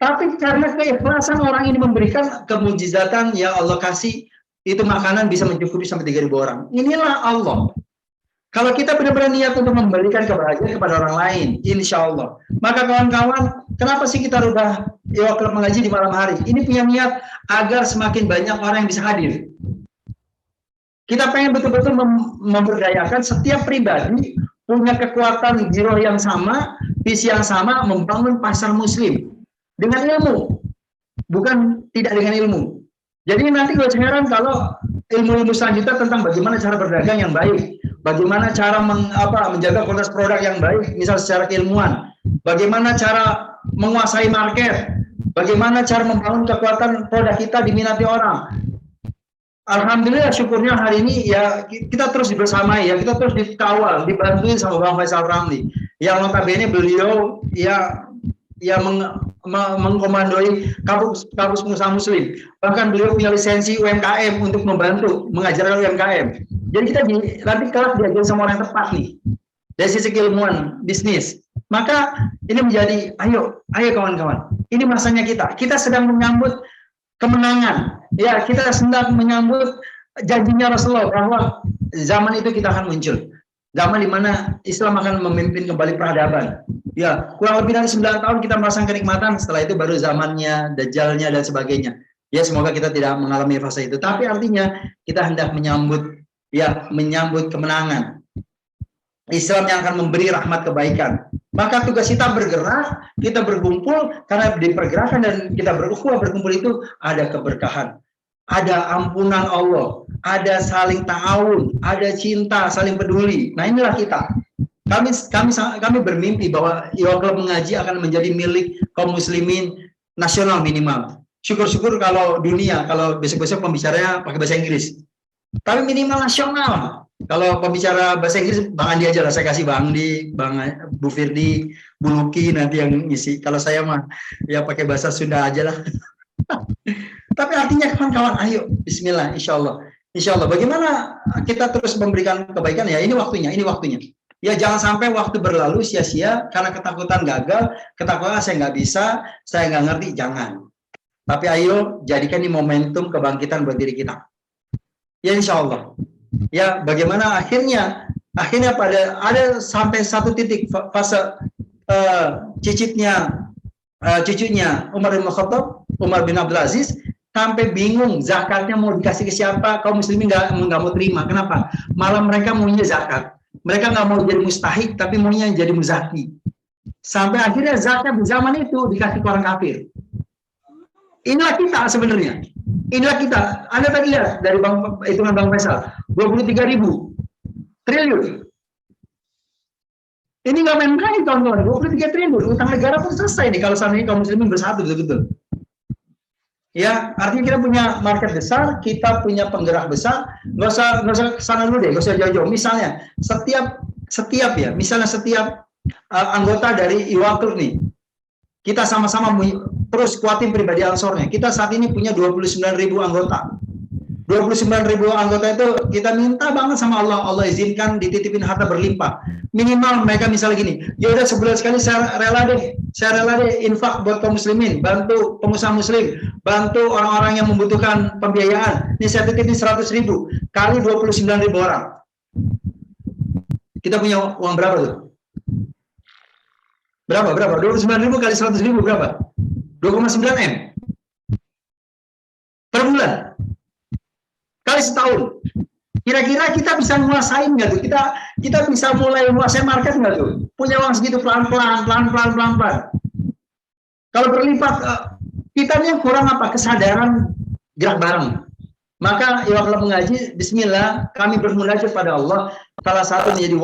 Tapi karena keikhlasan orang ini memberikan kemujizatan yang Allah kasih, itu makanan bisa mencukupi sampai 3.000 orang. Inilah Allah. Kalau kita benar-benar niat untuk memberikan kebahagiaan kepada orang lain, insya Allah. Maka kawan-kawan, kenapa sih kita rubah Iwa Club mengaji di malam hari? Ini punya niat agar semakin banyak orang yang bisa hadir. Kita pengen betul-betul memberdayakan setiap pribadi punya kekuatan jiwa yang sama, visi yang sama, membangun pasar muslim dengan ilmu, bukan tidak dengan ilmu. Jadi nanti gue heran kalau ilmu-ilmu selanjutnya tentang bagaimana cara berdagang yang baik, bagaimana cara menjaga kualitas produk yang baik, misal secara keilmuan, bagaimana cara menguasai market, bagaimana cara membangun kekuatan produk kita diminati orang. Alhamdulillah, syukurnya hari ini ya kita terus dibersamai, ya kita terus dikawal, dibantuin sama Bang Faisal Ramli, yang notabene beliau mengkomandoi kampus pengusaha muslim. Bahkan beliau punya lisensi UMKM untuk membantu mengajarkan UMKM. Jadi kita nanti kelak diajar sama orang yang tepat nih dari sisi keilmuan bisnis. Maka ini menjadi ayo kawan-kawan, ini masanya kita sedang menyambut kemenangan. Ya, kita sedang menyambut janjinya Rasulullah bahwa zaman itu kita akan muncul. Zaman di mana Islam akan memimpin kembali peradaban. Ya, kurang lebih dari 9 tahun kita merasakan kenikmatan, setelah itu baru zamannya, dajjalnya dan sebagainya. Ya, semoga kita tidak mengalami fase itu. Tapi artinya kita hendak menyambut kemenangan. Islam yang akan memberi rahmat kebaikan. Maka tugas kita bergerak, kita berkumpul, karena di pergerakan dan kita berukhuwah berkumpul itu ada keberkahan, ada ampunan Allah, ada saling ta'awun, ada cinta, saling peduli. Nah, inilah kita. Kami bermimpi bahwa Iwa Klub Mengaji akan menjadi milik kaum muslimin nasional minimal. Syukur-syukur kalau dunia, kalau besok-besok pembicaranya pakai bahasa Inggris. Tapi minimal nasional. Kalau pembicara bahasa Inggris, Bang Andi aja lah, saya kasih Bang Andi, Bu Firdi, Bu Luki nanti yang ngisi. Kalau saya mah ya pakai bahasa Sunda aja lah. Tapi artinya kawan-kawan, ayo, bismillah, insya Allah. Insya Allah, bagaimana kita terus memberikan kebaikan, ya ini waktunya. Ya jangan sampai waktu berlalu sia-sia karena ketakutan gagal, ketakutan saya nggak bisa, saya nggak ngerti, jangan. Tapi ayo jadikan ini momentum kebangkitan buat diri kita. Ya insya Allah. Ya bagaimana akhirnya ada sampai satu titik fase cucunya Umar bin Khattab, Umar bin Abdul Aziz, sampai bingung zakatnya mau dikasih ke siapa, kaum muslimin nggak mau terima. Kenapa? Malah mereka maunya zakat. Mereka nggak mau jadi mustahik, tapi maunya jadi muzaki. Sampai akhirnya zakat di zaman itu dikasih ke orang kafir. Inilah kita sebenarnya. Inilah kita. Anda tadi lihat dari hitungan Bang Faisal, 23.000 triliun. Ini nggak main-main kawan-kawan, 23 triliun. Utang negara pun selesai nih kalau seandainya kaum muslimin bersatu betul-betul. Ya, artinya kita punya market besar, kita punya penggerak besar. Nggak usah kesana dulu deh, nggak usah jauh-jauh. Misalnya setiap anggota dari Iwa Klub nih, kita sama-sama terus kuatin pribadi Ansornya. Kita saat ini punya 29.000 anggota. 29.000 anggota itu kita minta banget sama Allah. Allah izinkan dititipin harta berlimpah. Minimal mereka misalnya gini, ya udah sebulan sekali saya rela deh infak buat kaum muslimin, bantu pengusaha muslim, bantu orang-orang yang membutuhkan pembiayaan. Ini saya titipin 100.000 kali 29.000 orang. Kita punya uang berapa tuh? Berapa? 29.000 kali 100.000 berapa? 2,9 M per bulan kali setahun. Kira-kira kita bisa nguasain nggak tuh? Kita bisa mulai menguasai market nggak tuh? Punya uang segitu pelan-pelan. Kalau berlipat, kita ini kurang apa? Kesadaran gerak bareng. Maka Iwa Klub Mengaji, bismillah, kami bermunajat kepada Allah. Salah satu menjadi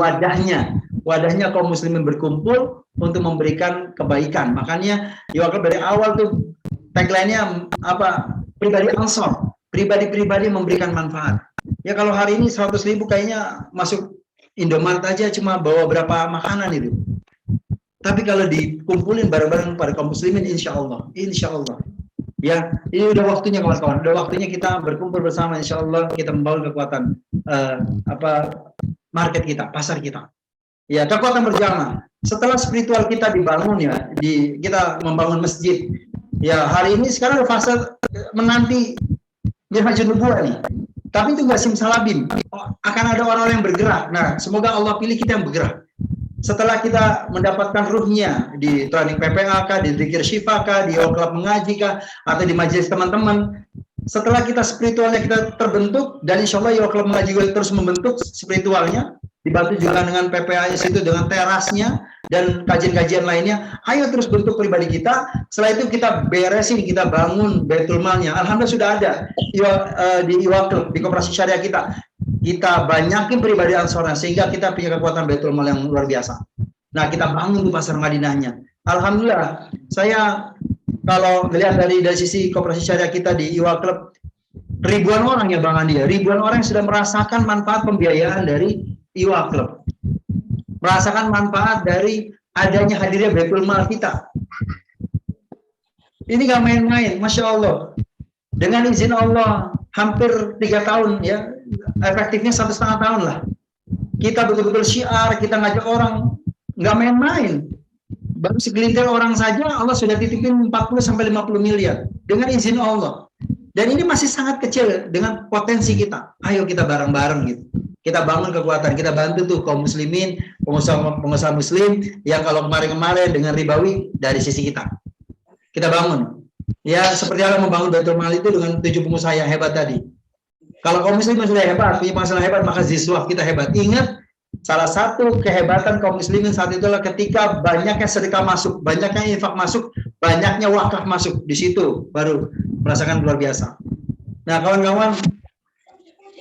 wadahnya kaum muslimin berkumpul untuk memberikan kebaikan. Makanya Iwa Klub dari awal tuh tagline-nya apa? Pribadi Ansor, pribadi memberikan manfaat. Ya kalau hari ini 100.000 kayaknya masuk Indomaret aja cuma bawa berapa makanan itu. Tapi kalau dikumpulin bareng-bareng pada kaum muslimin, insya Allah. Ya, ini udah waktunya kawan-kawan. Udah waktunya kita berkumpul bersama, insya Allah kita membangun kekuatan market kita, pasar kita. Ya, kekuatan berjamaah. Setelah spiritual kita dibangun ya, kita membangun masjid. Ya, hari ini sekarang fase menanti Minhajun Nubuwah nih. Tapi itu nggak simsalabim. Akan ada orang-orang yang bergerak. Nah, semoga Allah pilih kita yang bergerak. Setelah kita mendapatkan ruhnya di training PPA kah, di Zikir Syifa kah, di Iwa Klub Mengaji kah, atau di majelis teman-teman. Setelah kita spiritualnya kita terbentuk, dan insya Allah Iwa Klub Mengaji terus membentuk spiritualnya, dibantu juga dengan PPA itu, dengan terasnya, dan kajian-kajian lainnya. Ayo terus bentuk pribadi kita. Setelah itu kita beresin, kita bangun Baitul Malnya. Alhamdulillah sudah ada di Iwa Klub, di Koperasi Syariah kita. Kita banyakin pribadi Ansornya sehingga kita punya kekuatan Baitul Mal yang luar biasa. Nah, kita bangun di pasar Madinahnya. Alhamdulillah, saya kalau melihat dari sisi koperasi syariah kita di Iwa Club, ribuan orang ya Bang Andi, ribuan orang yang sudah merasakan manfaat pembiayaan dari Iwa Club, merasakan manfaat dari adanya hadirnya Baitul Mal kita. Ini gak main-main, Masya Allah. Dengan izin Allah, hampir 3 tahun ya, efektifnya 1,5 tahun lah. Kita betul-betul syiar, kita ngajak orang, nggak main-main. Baru segelintir orang saja Allah sudah titipin 40-50 miliar dengan izin Allah. Dan ini masih sangat kecil dengan potensi kita. Ayo kita bareng-bareng gitu. Kita bangun kekuatan, kita bantu tuh kaum muslimin, pengusaha muslim yang kalau kemarin-kemarin dengan ribawi dari sisi kita. Kita bangun. Ya seperti Allah membangun Baitul Mal itu dengan 7 pengusaha yang hebat tadi. Kalau kaum muslimin sudah hebat, punya penghasilan hebat, maka ziswah kita hebat. Ingat, salah satu kehebatan kaum muslimin saat itulah ketika banyaknya sedekah masuk, banyaknya infak masuk, banyaknya wakaf masuk. Di situ baru merasakan luar biasa. Nah kawan-kawan,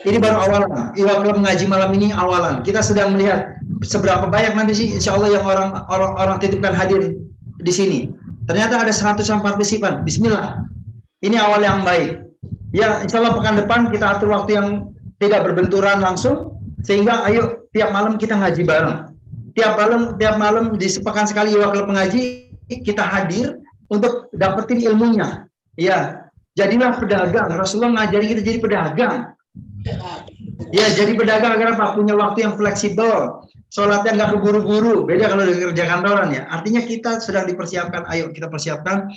ini baru awalan. Iwa Club mengaji malam ini awalan. Kita sedang melihat seberapa banyak nanti sih insya Allah yang orang titipkan hadir di sini. Ternyata ada 100-an partisipan. Bismillah. Ini awal yang baik. Ya insya Allah pekan depan kita atur waktu yang tidak berbenturan langsung. Sehingga ayo tiap malam kita ngaji bareng. Tiap malam di sepekan sekali Iwa Club mengaji, kita hadir untuk dapetin ilmunya. Ya, jadilah pedagang. Rasulullah ngajari kita jadi pedagang. Ya, jadi pedagang agar apa? Punya waktu yang fleksibel. Sholatnya nggak keburu-buru. Beda kalau kerja kantoran ya. Artinya kita sedang dipersiapkan. Ayo kita persiapkan.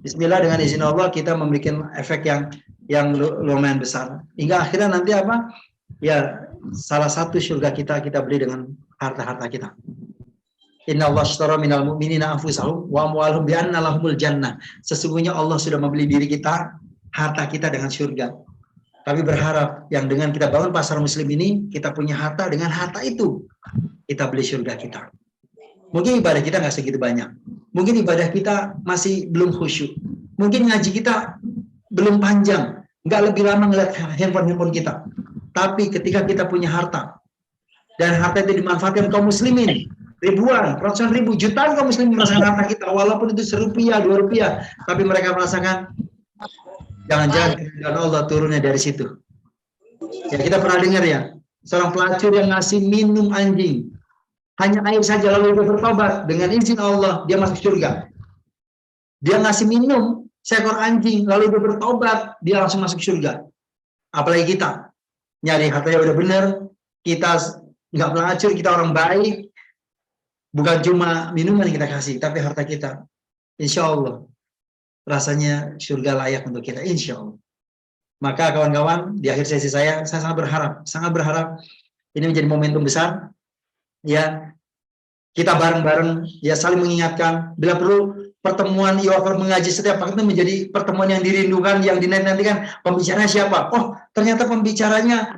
Bismillah dengan izin Allah kita memberikan efek yang lumayan besar. Hingga akhirnya nanti apa? Ya, salah satu surga kita beli dengan harta-harta kita. Inna Allah ashtara minal mu'minina anfusahum wa amwalahum bi anna lahumul jannah. Sesungguhnya Allah sudah membeli diri kita, harta kita dengan surga. Kami berharap yang dengan kita bangun pasar muslim ini, kita punya harta, dengan harta itu kita beli surga kita. Mungkin ibadah kita nggak segitu banyak. Mungkin ibadah kita masih belum khusyuk. Mungkin ngaji kita belum panjang. Nggak lebih lama ngeliat handphone kita. Tapi ketika kita punya harta, dan harta itu dimanfaatkan kaum muslimin, ribuan, ratusan ribu, jutaan kaum muslimin merasakan harta kita, walaupun itu Rp1, Rp2, tapi mereka merasakan, jangan-jangan Allah turunnya dari situ. Ya kita pernah dengar ya, seorang pelacur yang ngasih minum anjing, hanya air saja lalu dia bertobat, dengan izin Allah, dia masuk surga. Dia ngasih minum seekor anjing, lalu dia bertobat, dia langsung masuk surga. Apalagi kita. Nyari hartanya udah bener, kita nggak pelacur, kita orang baik, bukan cuma minuman yang kita kasih, tapi harta kita, insya Allah rasanya surga layak untuk kita, insya Allah. Maka kawan-kawan, di akhir sesi saya sangat berharap ini menjadi momentum besar, ya kita bareng-bareng, ya saling mengingatkan, bila perlu pertemuan Iwa Club mengaji setiap waktu menjadi pertemuan yang dirindukan, yang dinantikan. Pembicaranya siapa? Oh, ternyata pembicaranya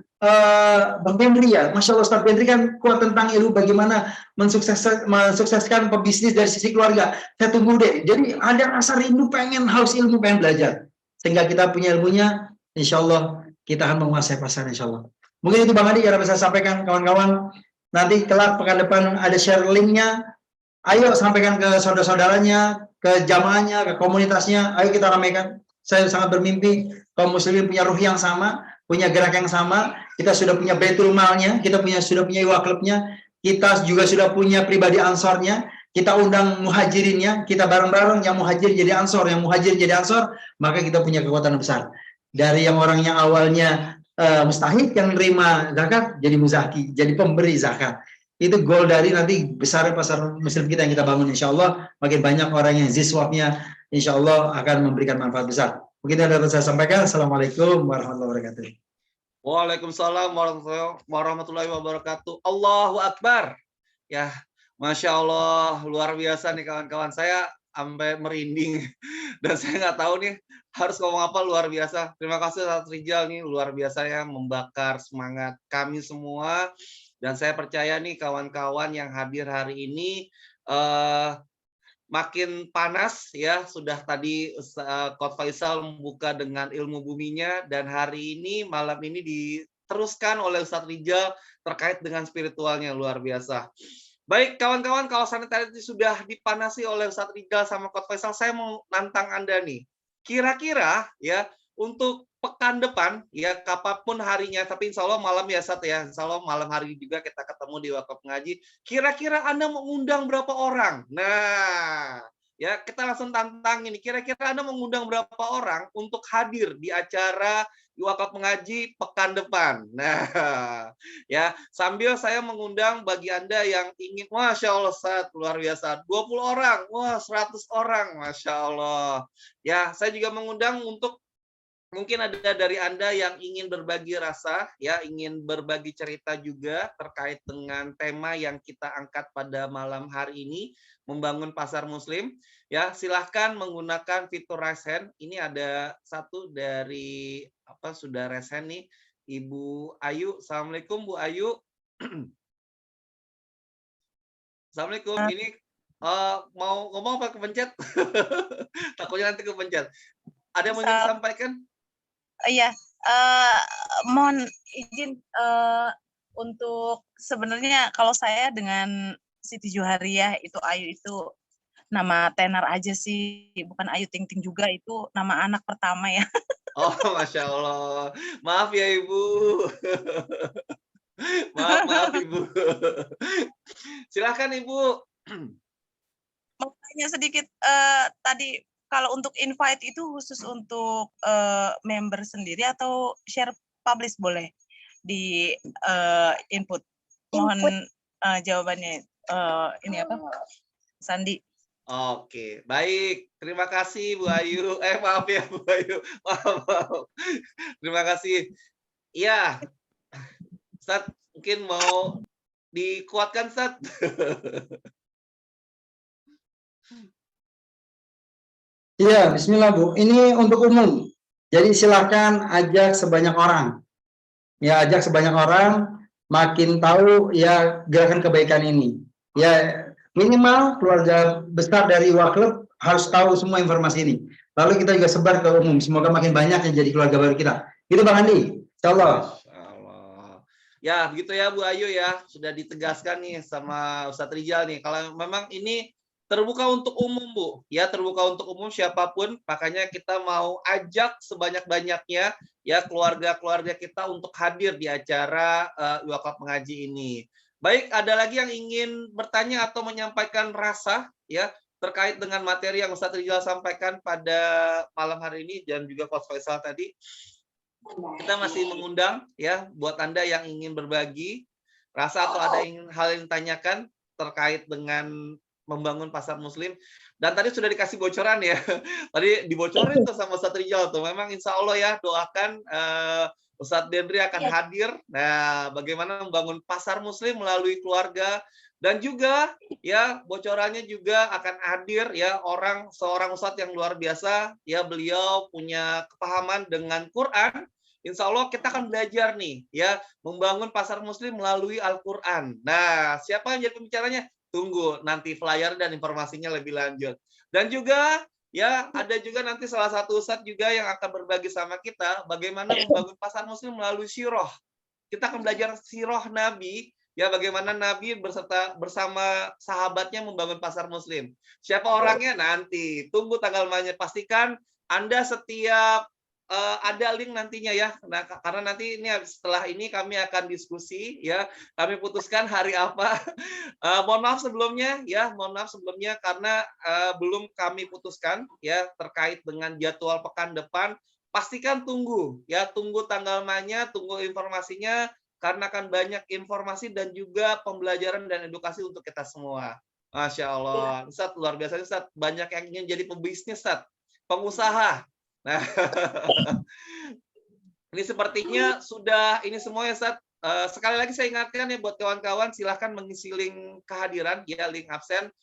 Bang Pendri ya. Masya Allah, Ustaz Pendri kan kuat tentang ilmu bagaimana mensukseskan pebisnis dari sisi keluarga. Saya tunggu deh. Jadi ada rasa rindu, pengen haus ilmu, pengen belajar. Sehingga kita punya ilmunya, insya Allah kita akan menguasai pasar, insya Allah. Mungkin itu Bang Adi yang bisa sampaikan kawan-kawan. Nanti kelak pekan depan ada share linknya. Ayo sampaikan ke saudara-saudaranya, ke jamaahnya, ke komunitasnya. Ayo kita ramaikan. Saya sangat bermimpi kaum muslimin punya ruh yang sama, punya gerak yang sama. Kita sudah punya Baitul Malnya, kita sudah punya Iwa Clubnya, kita juga sudah punya pribadi ansornya. Kita undang muhajirinnya, kita bareng-bareng yang muhajir jadi ansor, yang muhajir jadi ansor, maka kita punya kekuatan besar. Dari yang orangnya awalnya mustahik, yang menerima zakat jadi muzaki, jadi pemberi zakat. Itu goal dari nanti besar pasar muslim kita yang kita bangun, insya Allah makin banyak orang yang ziswapnya insya Allah akan memberikan manfaat besar. Mungkin ada yang saya sampaikan. Assalamualaikum warahmatullahi wabarakatuh. Waalaikumsalam warahmatullahi wabarakatuh. Allahu Akbar. Ya, Masya Allah, luar biasa nih kawan-kawan. Saya sampai merinding dan saya nggak tahu nih harus ngomong apa, luar biasa. Terima kasih Ustaz Rijal nih, luar biasa ya, membakar semangat kami semua. Dan saya percaya nih kawan-kawan yang hadir hari ini makin panas ya. Sudah tadi Coach Faisal membuka dengan ilmu buminya, dan hari ini malam ini diteruskan oleh Ustaz Rijal terkait dengan spiritualnya, luar biasa. Baik, kawan-kawan, kalau tadi sudah dipanasi oleh Ustadz Rizal sama Coach Faisal, saya mau nantang Anda nih. Kira-kira ya untuk pekan depan ya kapanpun harinya, tapi insya Allah malam ya Ustadz ya, insya Allah malam hari juga kita ketemu di Wakaf Ngaji. Kira-kira Anda mengundang berapa orang? Nah, ya kita langsung tantang ini. Kira-kira Anda mengundang berapa orang untuk hadir di acara Wakaf Mengaji pekan depan. Nah, ya sambil saya mengundang bagi Anda yang ingin, Masya Allah, Ustaz, luar biasa, 20 orang, wah 100 orang, Masya Allah. Ya, saya juga mengundang untuk mungkin ada dari Anda yang ingin berbagi rasa, ya, ingin berbagi cerita juga terkait dengan tema yang kita angkat pada malam hari ini, membangun pasar Muslim. Ya, silahkan menggunakan fitur raise hand. Ini ada satu dari sudah raise hand nih, Ibu Ayu. Assalamualaikum Bu Ayu. Assalamualaikum. Ini mau ngomong apa kepencet? Takutnya nanti kepencet. Ada yang ingin disampaikan? Iya, mohon izin untuk sebenarnya kalau saya dengan Siti Juhariah itu Ayu itu nama tenar aja sih, bukan Ayu Ting Ting juga, itu nama anak pertama ya. Oh, Masya Allah. Maaf ya Ibu. Maaf Ibu. Silakan Ibu. Mau tanya sedikit tadi, kalau untuk invite itu khusus untuk member sendiri atau share publish boleh di input? Mohon jawabannya ini apa, Sandi. Oke, baik. Terima kasih Bu Ayu. Maaf ya Bu Ayu. Maaf. Terima kasih. Iya. Ustaz, mungkin mau dikuatkan, Ustaz. Iya, bismillah Bu. Ini untuk umum. Jadi silakan ajak sebanyak orang. Ya, ajak sebanyak orang, makin tahu ya gerakan kebaikan ini. Ya, minimal keluarga besar dari Waklub harus tahu semua informasi ini. Lalu kita juga sebar ke umum. Semoga makin banyak yang jadi keluarga baru kita. Gitu Bang Andi. Insyaallah. Ya, begitu ya Bu Ayu ya. Sudah ditegaskan nih sama Ustadz Rizal nih. Kalau memang ini terbuka untuk umum, Bu. Ya, terbuka untuk umum siapapun. Makanya kita mau ajak sebanyak-banyaknya ya keluarga-keluarga kita untuk hadir di acara Wakaf Mengaji ini. Baik, ada lagi yang ingin bertanya atau menyampaikan rasa ya terkait dengan materi yang Ustadz Rizal sampaikan pada malam hari ini dan juga Coach Faisal tadi. Kita masih mengundang ya buat Anda yang ingin berbagi rasa atau ada hal yang ditanyakan terkait dengan membangun pasar Muslim. Dan tadi sudah dikasih bocoran ya. Tadi dibocorin tuh sama Ustadz Rizal tuh. Memang insya Allah ya doakan Ustadz Dendri akan hadir. Nah, bagaimana membangun pasar Muslim melalui keluarga dan juga ya bocorannya juga akan hadir ya seorang Ustadz yang luar biasa ya, beliau punya kepahaman dengan Quran. Insya Allah kita akan belajar nih ya membangun pasar Muslim melalui Al-Quran. Nah, siapa yang jadi pembicaranya? Tunggu nanti flyer dan informasinya lebih lanjut. Dan juga ya ada juga nanti salah satu ustadz juga yang akan berbagi sama kita bagaimana membangun pasar Muslim melalui sirah. Kita akan belajar sirah Nabi ya, bagaimana Nabi bersama sahabatnya membangun pasar Muslim. Siapa orangnya nanti tunggu tanggal mainnya. Pastikan Anda setiap ada link nantinya ya. Nah, karena nanti ini setelah ini kami akan diskusi ya. Kami putuskan hari apa. Mohon maaf sebelumnya ya, karena belum kami putuskan ya terkait dengan jadwal pekan depan. Pastikan tunggu ya, tunggu tanggal mainnya, tunggu informasinya karena akan banyak informasi dan juga pembelajaran dan edukasi untuk kita semua. Masya Allah, Ustadz luar biasa Ustadz. Banyak yang ingin jadi pebisnis Ustadz, pengusaha. Nah, ini sepertinya sudah ini semua ya Ustadz. Sekali lagi saya ingatkan ya buat kawan-kawan, silahkan mengisi link kehadiran ya, link absen.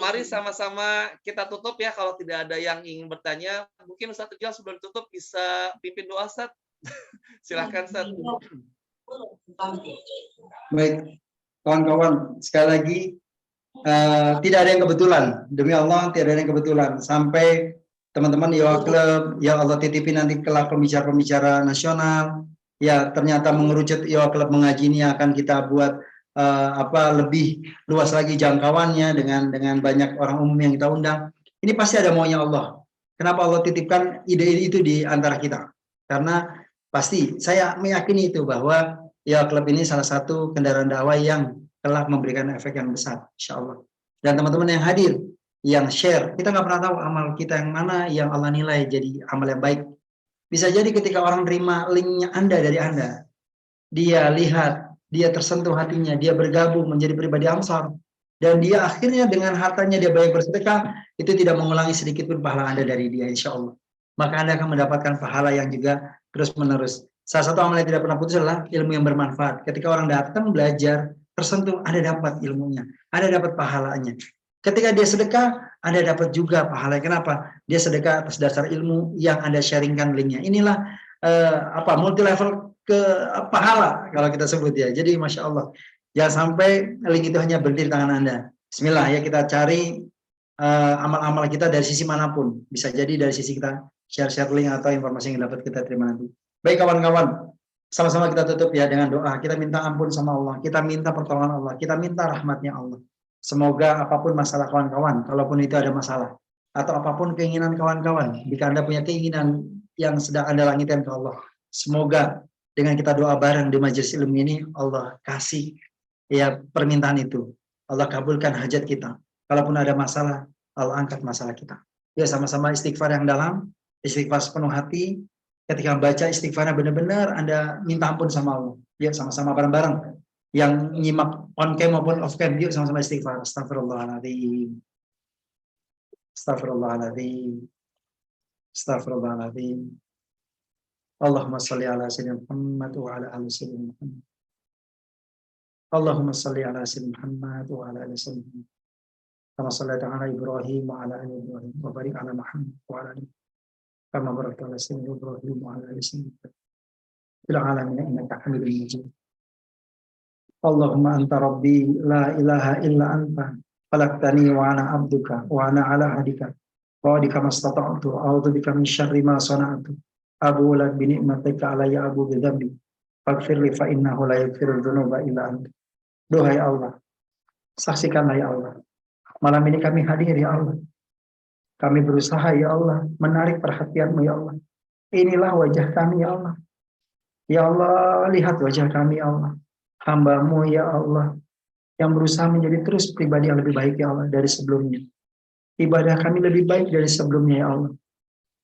Mari sama-sama kita tutup ya. Kalau tidak ada yang ingin bertanya, mungkin Ustadz Rizal sebelum tutup bisa pimpin doa Ustadz. Silahkan Ustadz. Baik, kawan-kawan, sekali lagi tidak ada yang kebetulan. Demi Allah tidak ada yang kebetulan. Sampai teman-teman di Waklub, ya Allah titipi nanti kelak pembicara-pembicara nasional, ya ternyata mengerucut Waklub Mengaji ini akan kita buat lebih luas lagi jangkauannya dengan banyak orang umum yang kita undang. Ini pasti ada maunya Allah. Kenapa Allah titipkan ide itu di antara kita? Karena pasti saya meyakini itu bahwa ya klub ini salah satu kendaraan dakwah yang telah memberikan efek yang besar, insya Allah. Dan teman-teman yang hadir, yang share, kita nggak pernah tahu amal kita yang mana yang Allah nilai jadi amal yang baik. Bisa jadi ketika orang terima linknya Anda dari Anda, dia lihat, dia tersentuh hatinya, dia bergabung menjadi pribadi Ansar, dan dia akhirnya dengan hartanya dia banyak bersedekah, itu tidak mengulangi sedikit pun pahala Anda dari dia, insya Allah. Maka Anda akan mendapatkan pahala yang juga terus menerus. Salah satu amal yang tidak pernah putus adalah ilmu yang bermanfaat. Ketika orang datang belajar, tersentuh, Anda dapat ilmunya, Anda dapat pahalanya. Ketika dia sedekah, Anda dapat juga pahala. Kenapa? Dia sedekah atas dasar ilmu yang Anda sharingkan linknya. Inilah multi level ke pahala kalau kita sebut ya. Jadi Masya Allah, jangan sampai link itu hanya berhenti di tangan Anda. Bismillah ya, kita cari amal-amal kita dari sisi manapun. Bisa jadi dari sisi kita share link atau informasi yang dapat kita terima nanti. Baik kawan-kawan, sama-sama kita tutup ya dengan doa. Kita minta ampun sama Allah, kita minta pertolongan Allah, kita minta rahmatnya Allah. Semoga apapun masalah kawan-kawan, kalaupun itu ada masalah, atau apapun keinginan kawan-kawan, jika Anda punya keinginan yang sedang Anda langitkan ke Allah, semoga dengan kita doa bareng di majelis ilmu ini, Allah kasih ya permintaan itu. Allah kabulkan hajat kita. Kalaupun ada masalah, Allah angkat masalah kita. Ya sama-sama istighfar yang dalam, istighfar sepenuh hati. Ketika baca istighfarnya benar-benar Anda minta ampun sama Allah. Ya sama-sama bareng-bareng. Yang nyimak on cam maupun off cam, yuk sama-sama istighfar. Astagfirullahaladzim. Astagfirullahaladzim. Astagfirullahaladzim. Allahumma salli ala sayyidina Muhammad wa ala ali sayyidina Muhammad. Allahumma salli ala sayyidina Muhammad wa ala ali sayyidina Muhammad. Kama sallaita ala Ibrahim wa ala ali Ibrahim wa barik ala Muhammad wa ala ali kama barakta ala sayyidina Ibrahim wa ala ali sayyidina Muhammad fil alamin innaka Hamidum Majid. Allahumma anta rabbi la ilaha illa anta khalaqtani wa ana abduka wa ana ala ahdika wa adika mastata'tu a'udzu bika min syarri ma sana'tu. Abu lak bi ni'matika alayya abu bi dzambi faghfirli fa innahu la yaghfiru dzunuba illa anta. Duhai Allah, saksikanlah ya Allah, malam ini kami hadir ya Allah, kami berusaha ya Allah menarik perhatian-Mu ya Allah. Inilah wajah kami ya Allah. Ya Allah, lihat wajah kami ya Allah, hamba-Mu ya Allah yang berusaha menjadi terus pribadi yang lebih baik ya Allah dari sebelumnya. Ibadah kami lebih baik dari sebelumnya ya Allah.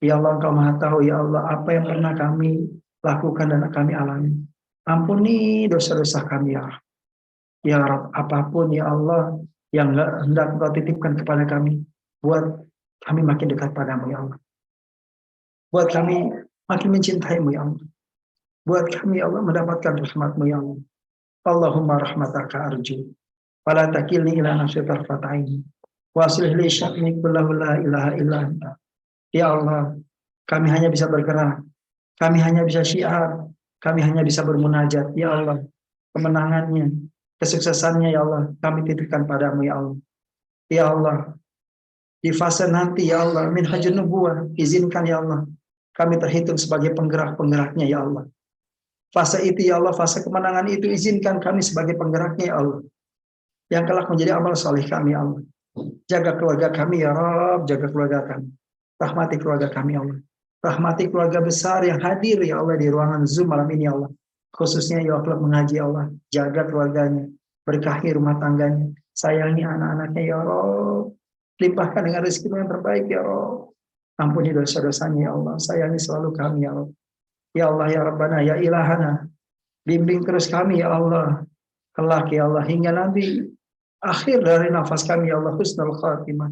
Ya Allah, Engkau Maha tahu ya Allah apa yang pernah kami lakukan dan kami alami. Ampuni dosa-dosa kami ya. Ya Rabb, apapun ya Allah yang hendak Engkau titipkan kepada kami, buat kami makin dekat padamu ya Allah. Buat kami makin mencintai-Mu ya Allah. Buat kami ya Allah mendapatkan rahmat-Mu ya Allah. Allahumma rahmataka arju. Fala takilni ila nafsi tarfat aini. Wa aslih li sya'ni kullahu la ilaha illa anta. Ya Allah, kami hanya bisa bergerak, kami hanya bisa syiar, kami hanya bisa bermunajat. Ya Allah, kemenangannya, kesuksesannya ya Allah, kami titipkan padamu ya Allah. Ya Allah, di fase nanti ya Allah, min hajun nubuwah, izinkan ya Allah, kami terhitung sebagai penggerak-penggeraknya ya Allah. Fase itu ya Allah, fase kemenangan itu izinkan kami sebagai penggeraknya ya Allah. Yang kelak menjadi amal saleh kami ya Allah. Jaga keluarga kami ya Rabb, jaga keluarga kami. Rahmati keluarga kami ya Allah. Rahmati keluarga besar yang hadir ya Allah di ruangan Zoom malam ini ya Allah. Khususnya ya Allah mengaji ya Allah. Jaga keluarganya. Berkahi rumah tangganya. Sayangi anak-anaknya ya Allah. Limpahkan dengan rezeki yang terbaik ya Allah. Ampuni dosa-dosanya ya Allah. Sayangi selalu kami ya Allah. Ya Allah ya Rabbana ya Ilahana. Bimbing terus kami ya Allah. Kelak ya Allah hingga nanti akhir dari nafas kami ya Allah, husnul khatimah.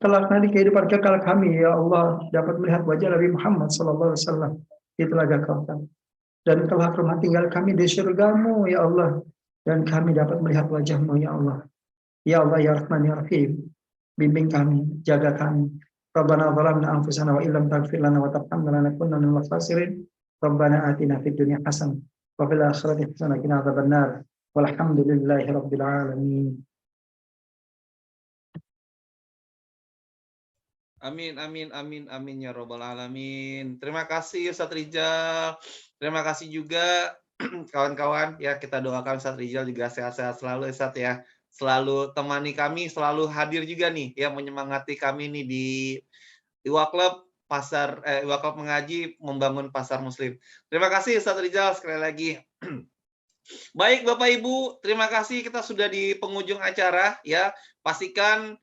Kelak nanti kehidupan kekal kami ya Allah dapat melihat wajah Nabi Muhammad SAW di Telaga Kautsar. Dan kelak rumah tinggal kami di surga-Mu ya Allah, dan kami dapat melihat wajah-Mu ya Allah. Ya Allah ya Rahman ya Rahim, bimbing kami, jaga kami. Rabbana zalamna anfusana wa illam taghfir lana wa tarhamna lanakunanna minal khasirin. Rabbana atina fid dunya hasanah wa fil akhirati hasanah wa qina adzabannar. Walhamdulillahi rabbil alamin. Amin, amin, amin, amin ya robbal alamin. Terima kasih Ustadz Rijal. Terima kasih juga kawan-kawan ya, kita doakan Ustadz Rizal juga sehat-sehat selalu Ustadz ya. Selalu temani kami, selalu hadir juga nih ya, menyemangati kami nih di Iwa Club Iwa Club mengaji membangun pasar muslim. Terima kasih Ustadz Rizal sekali lagi. Baik Bapak Ibu, terima kasih, kita sudah di penghujung acara ya. Pastikan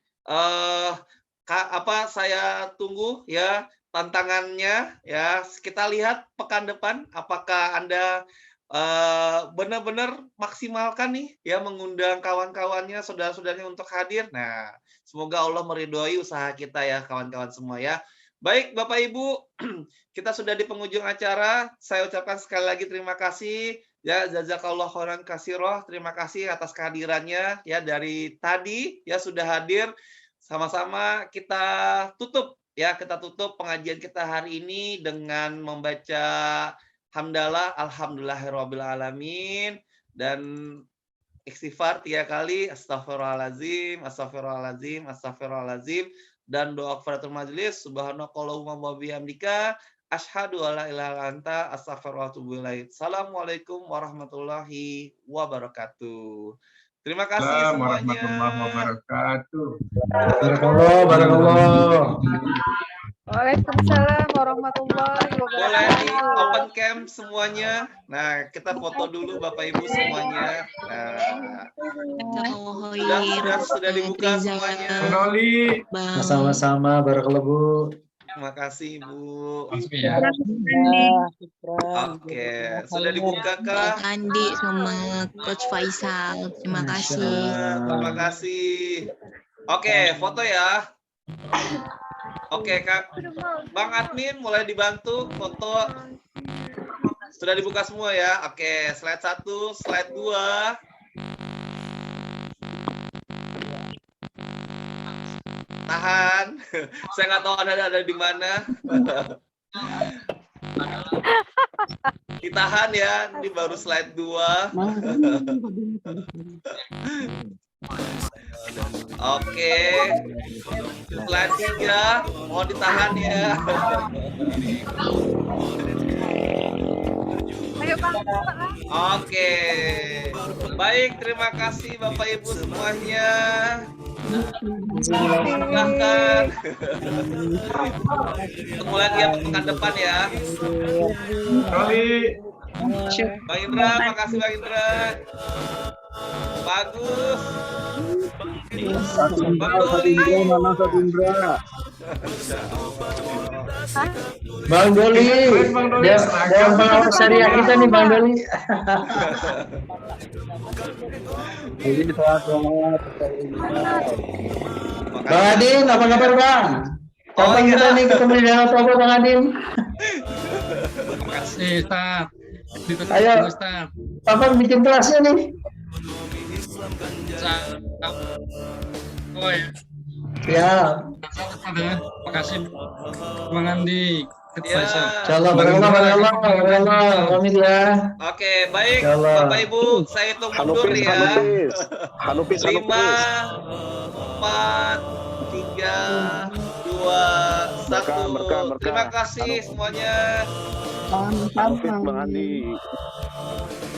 saya tunggu ya tantangannya ya. Kita lihat pekan depan apakah Anda benar-benar maksimalkan nih ya, mengundang kawan-kawannya, saudara-saudaranya untuk hadir. Nah, semoga Allah meridhoi usaha kita ya kawan-kawan semua ya. Baik Bapak Ibu, kita sudah di penghujung acara. Saya ucapkan sekali lagi terima kasih ya, jazakallahu khairan katsiran. Terima kasih atas kehadirannya ya, dari tadi ya sudah hadir. Sama-sama kita tutup ya, kita tutup pengajian kita hari ini dengan membaca hamdalah alhamdulillahirabbil alamin dan istighfar 3 kali, astagfirullahalazim, astagfirullahalazim, astagfirullahalazim, dan doa kafaratul majelis, subhanakallahumma wa bihamdika asyhadu alla ilaha illa anta astaghfiruka wa atubu ilaik. Assalamualaikum warahmatullahi wabarakatuh. Terima kasih semuanya. Warahmatullahi wabarakatuh. Barakallah. Waalaikumsalam warahmatullahi Boleh di wabarakatuh. open cam semuanya. Nah, kita foto dulu Bapak Ibu semuanya. Nah, sudah dibuka semuanya. Noli. Sama-sama, barakallah Bu. Terima kasih Bu. Ya. Oke, sudah dibuka kah? Andi sama Coach Faisal. Terima kasih. Terima kasih. Oke, foto ya. Oke, Kak. Bang admin mulai dibantu foto. Sudah dibuka semua ya. Oke, slide 1, slide 2. Tahan. Saya nggak tahu ada di mana. Ditahan ya. Ini baru slide 2. Oke. Slide 3. Mau ditahan ya. Ayo Bang. Oke. Baik, terima kasih Bapak Ibu semuanya. Silahkan. Ketemu lagi ya pekan depan ya. Noli. Bang Indra, makasih Bang Indra. Bagus. Bang Doli. Bang Doli. Dia pengawal syariah kita nih Bang Doli. Bang Adin, apa kabar Bang? Kapan kita nih ketemu di Danau Toba Bang Adin? Makasih, Ustaz. Ayo, kapan bikin kelasnya nih? Oh ya. Ya, Makasih Bang Andi. Ya. insyaallah barakallah. Pamit ya. Oke, baik Insyaallah. Bapak Ibu, saya hitung mundur ya. 5, 4, 3, 2, 1. Terima kasih semuanya. Bang Andi.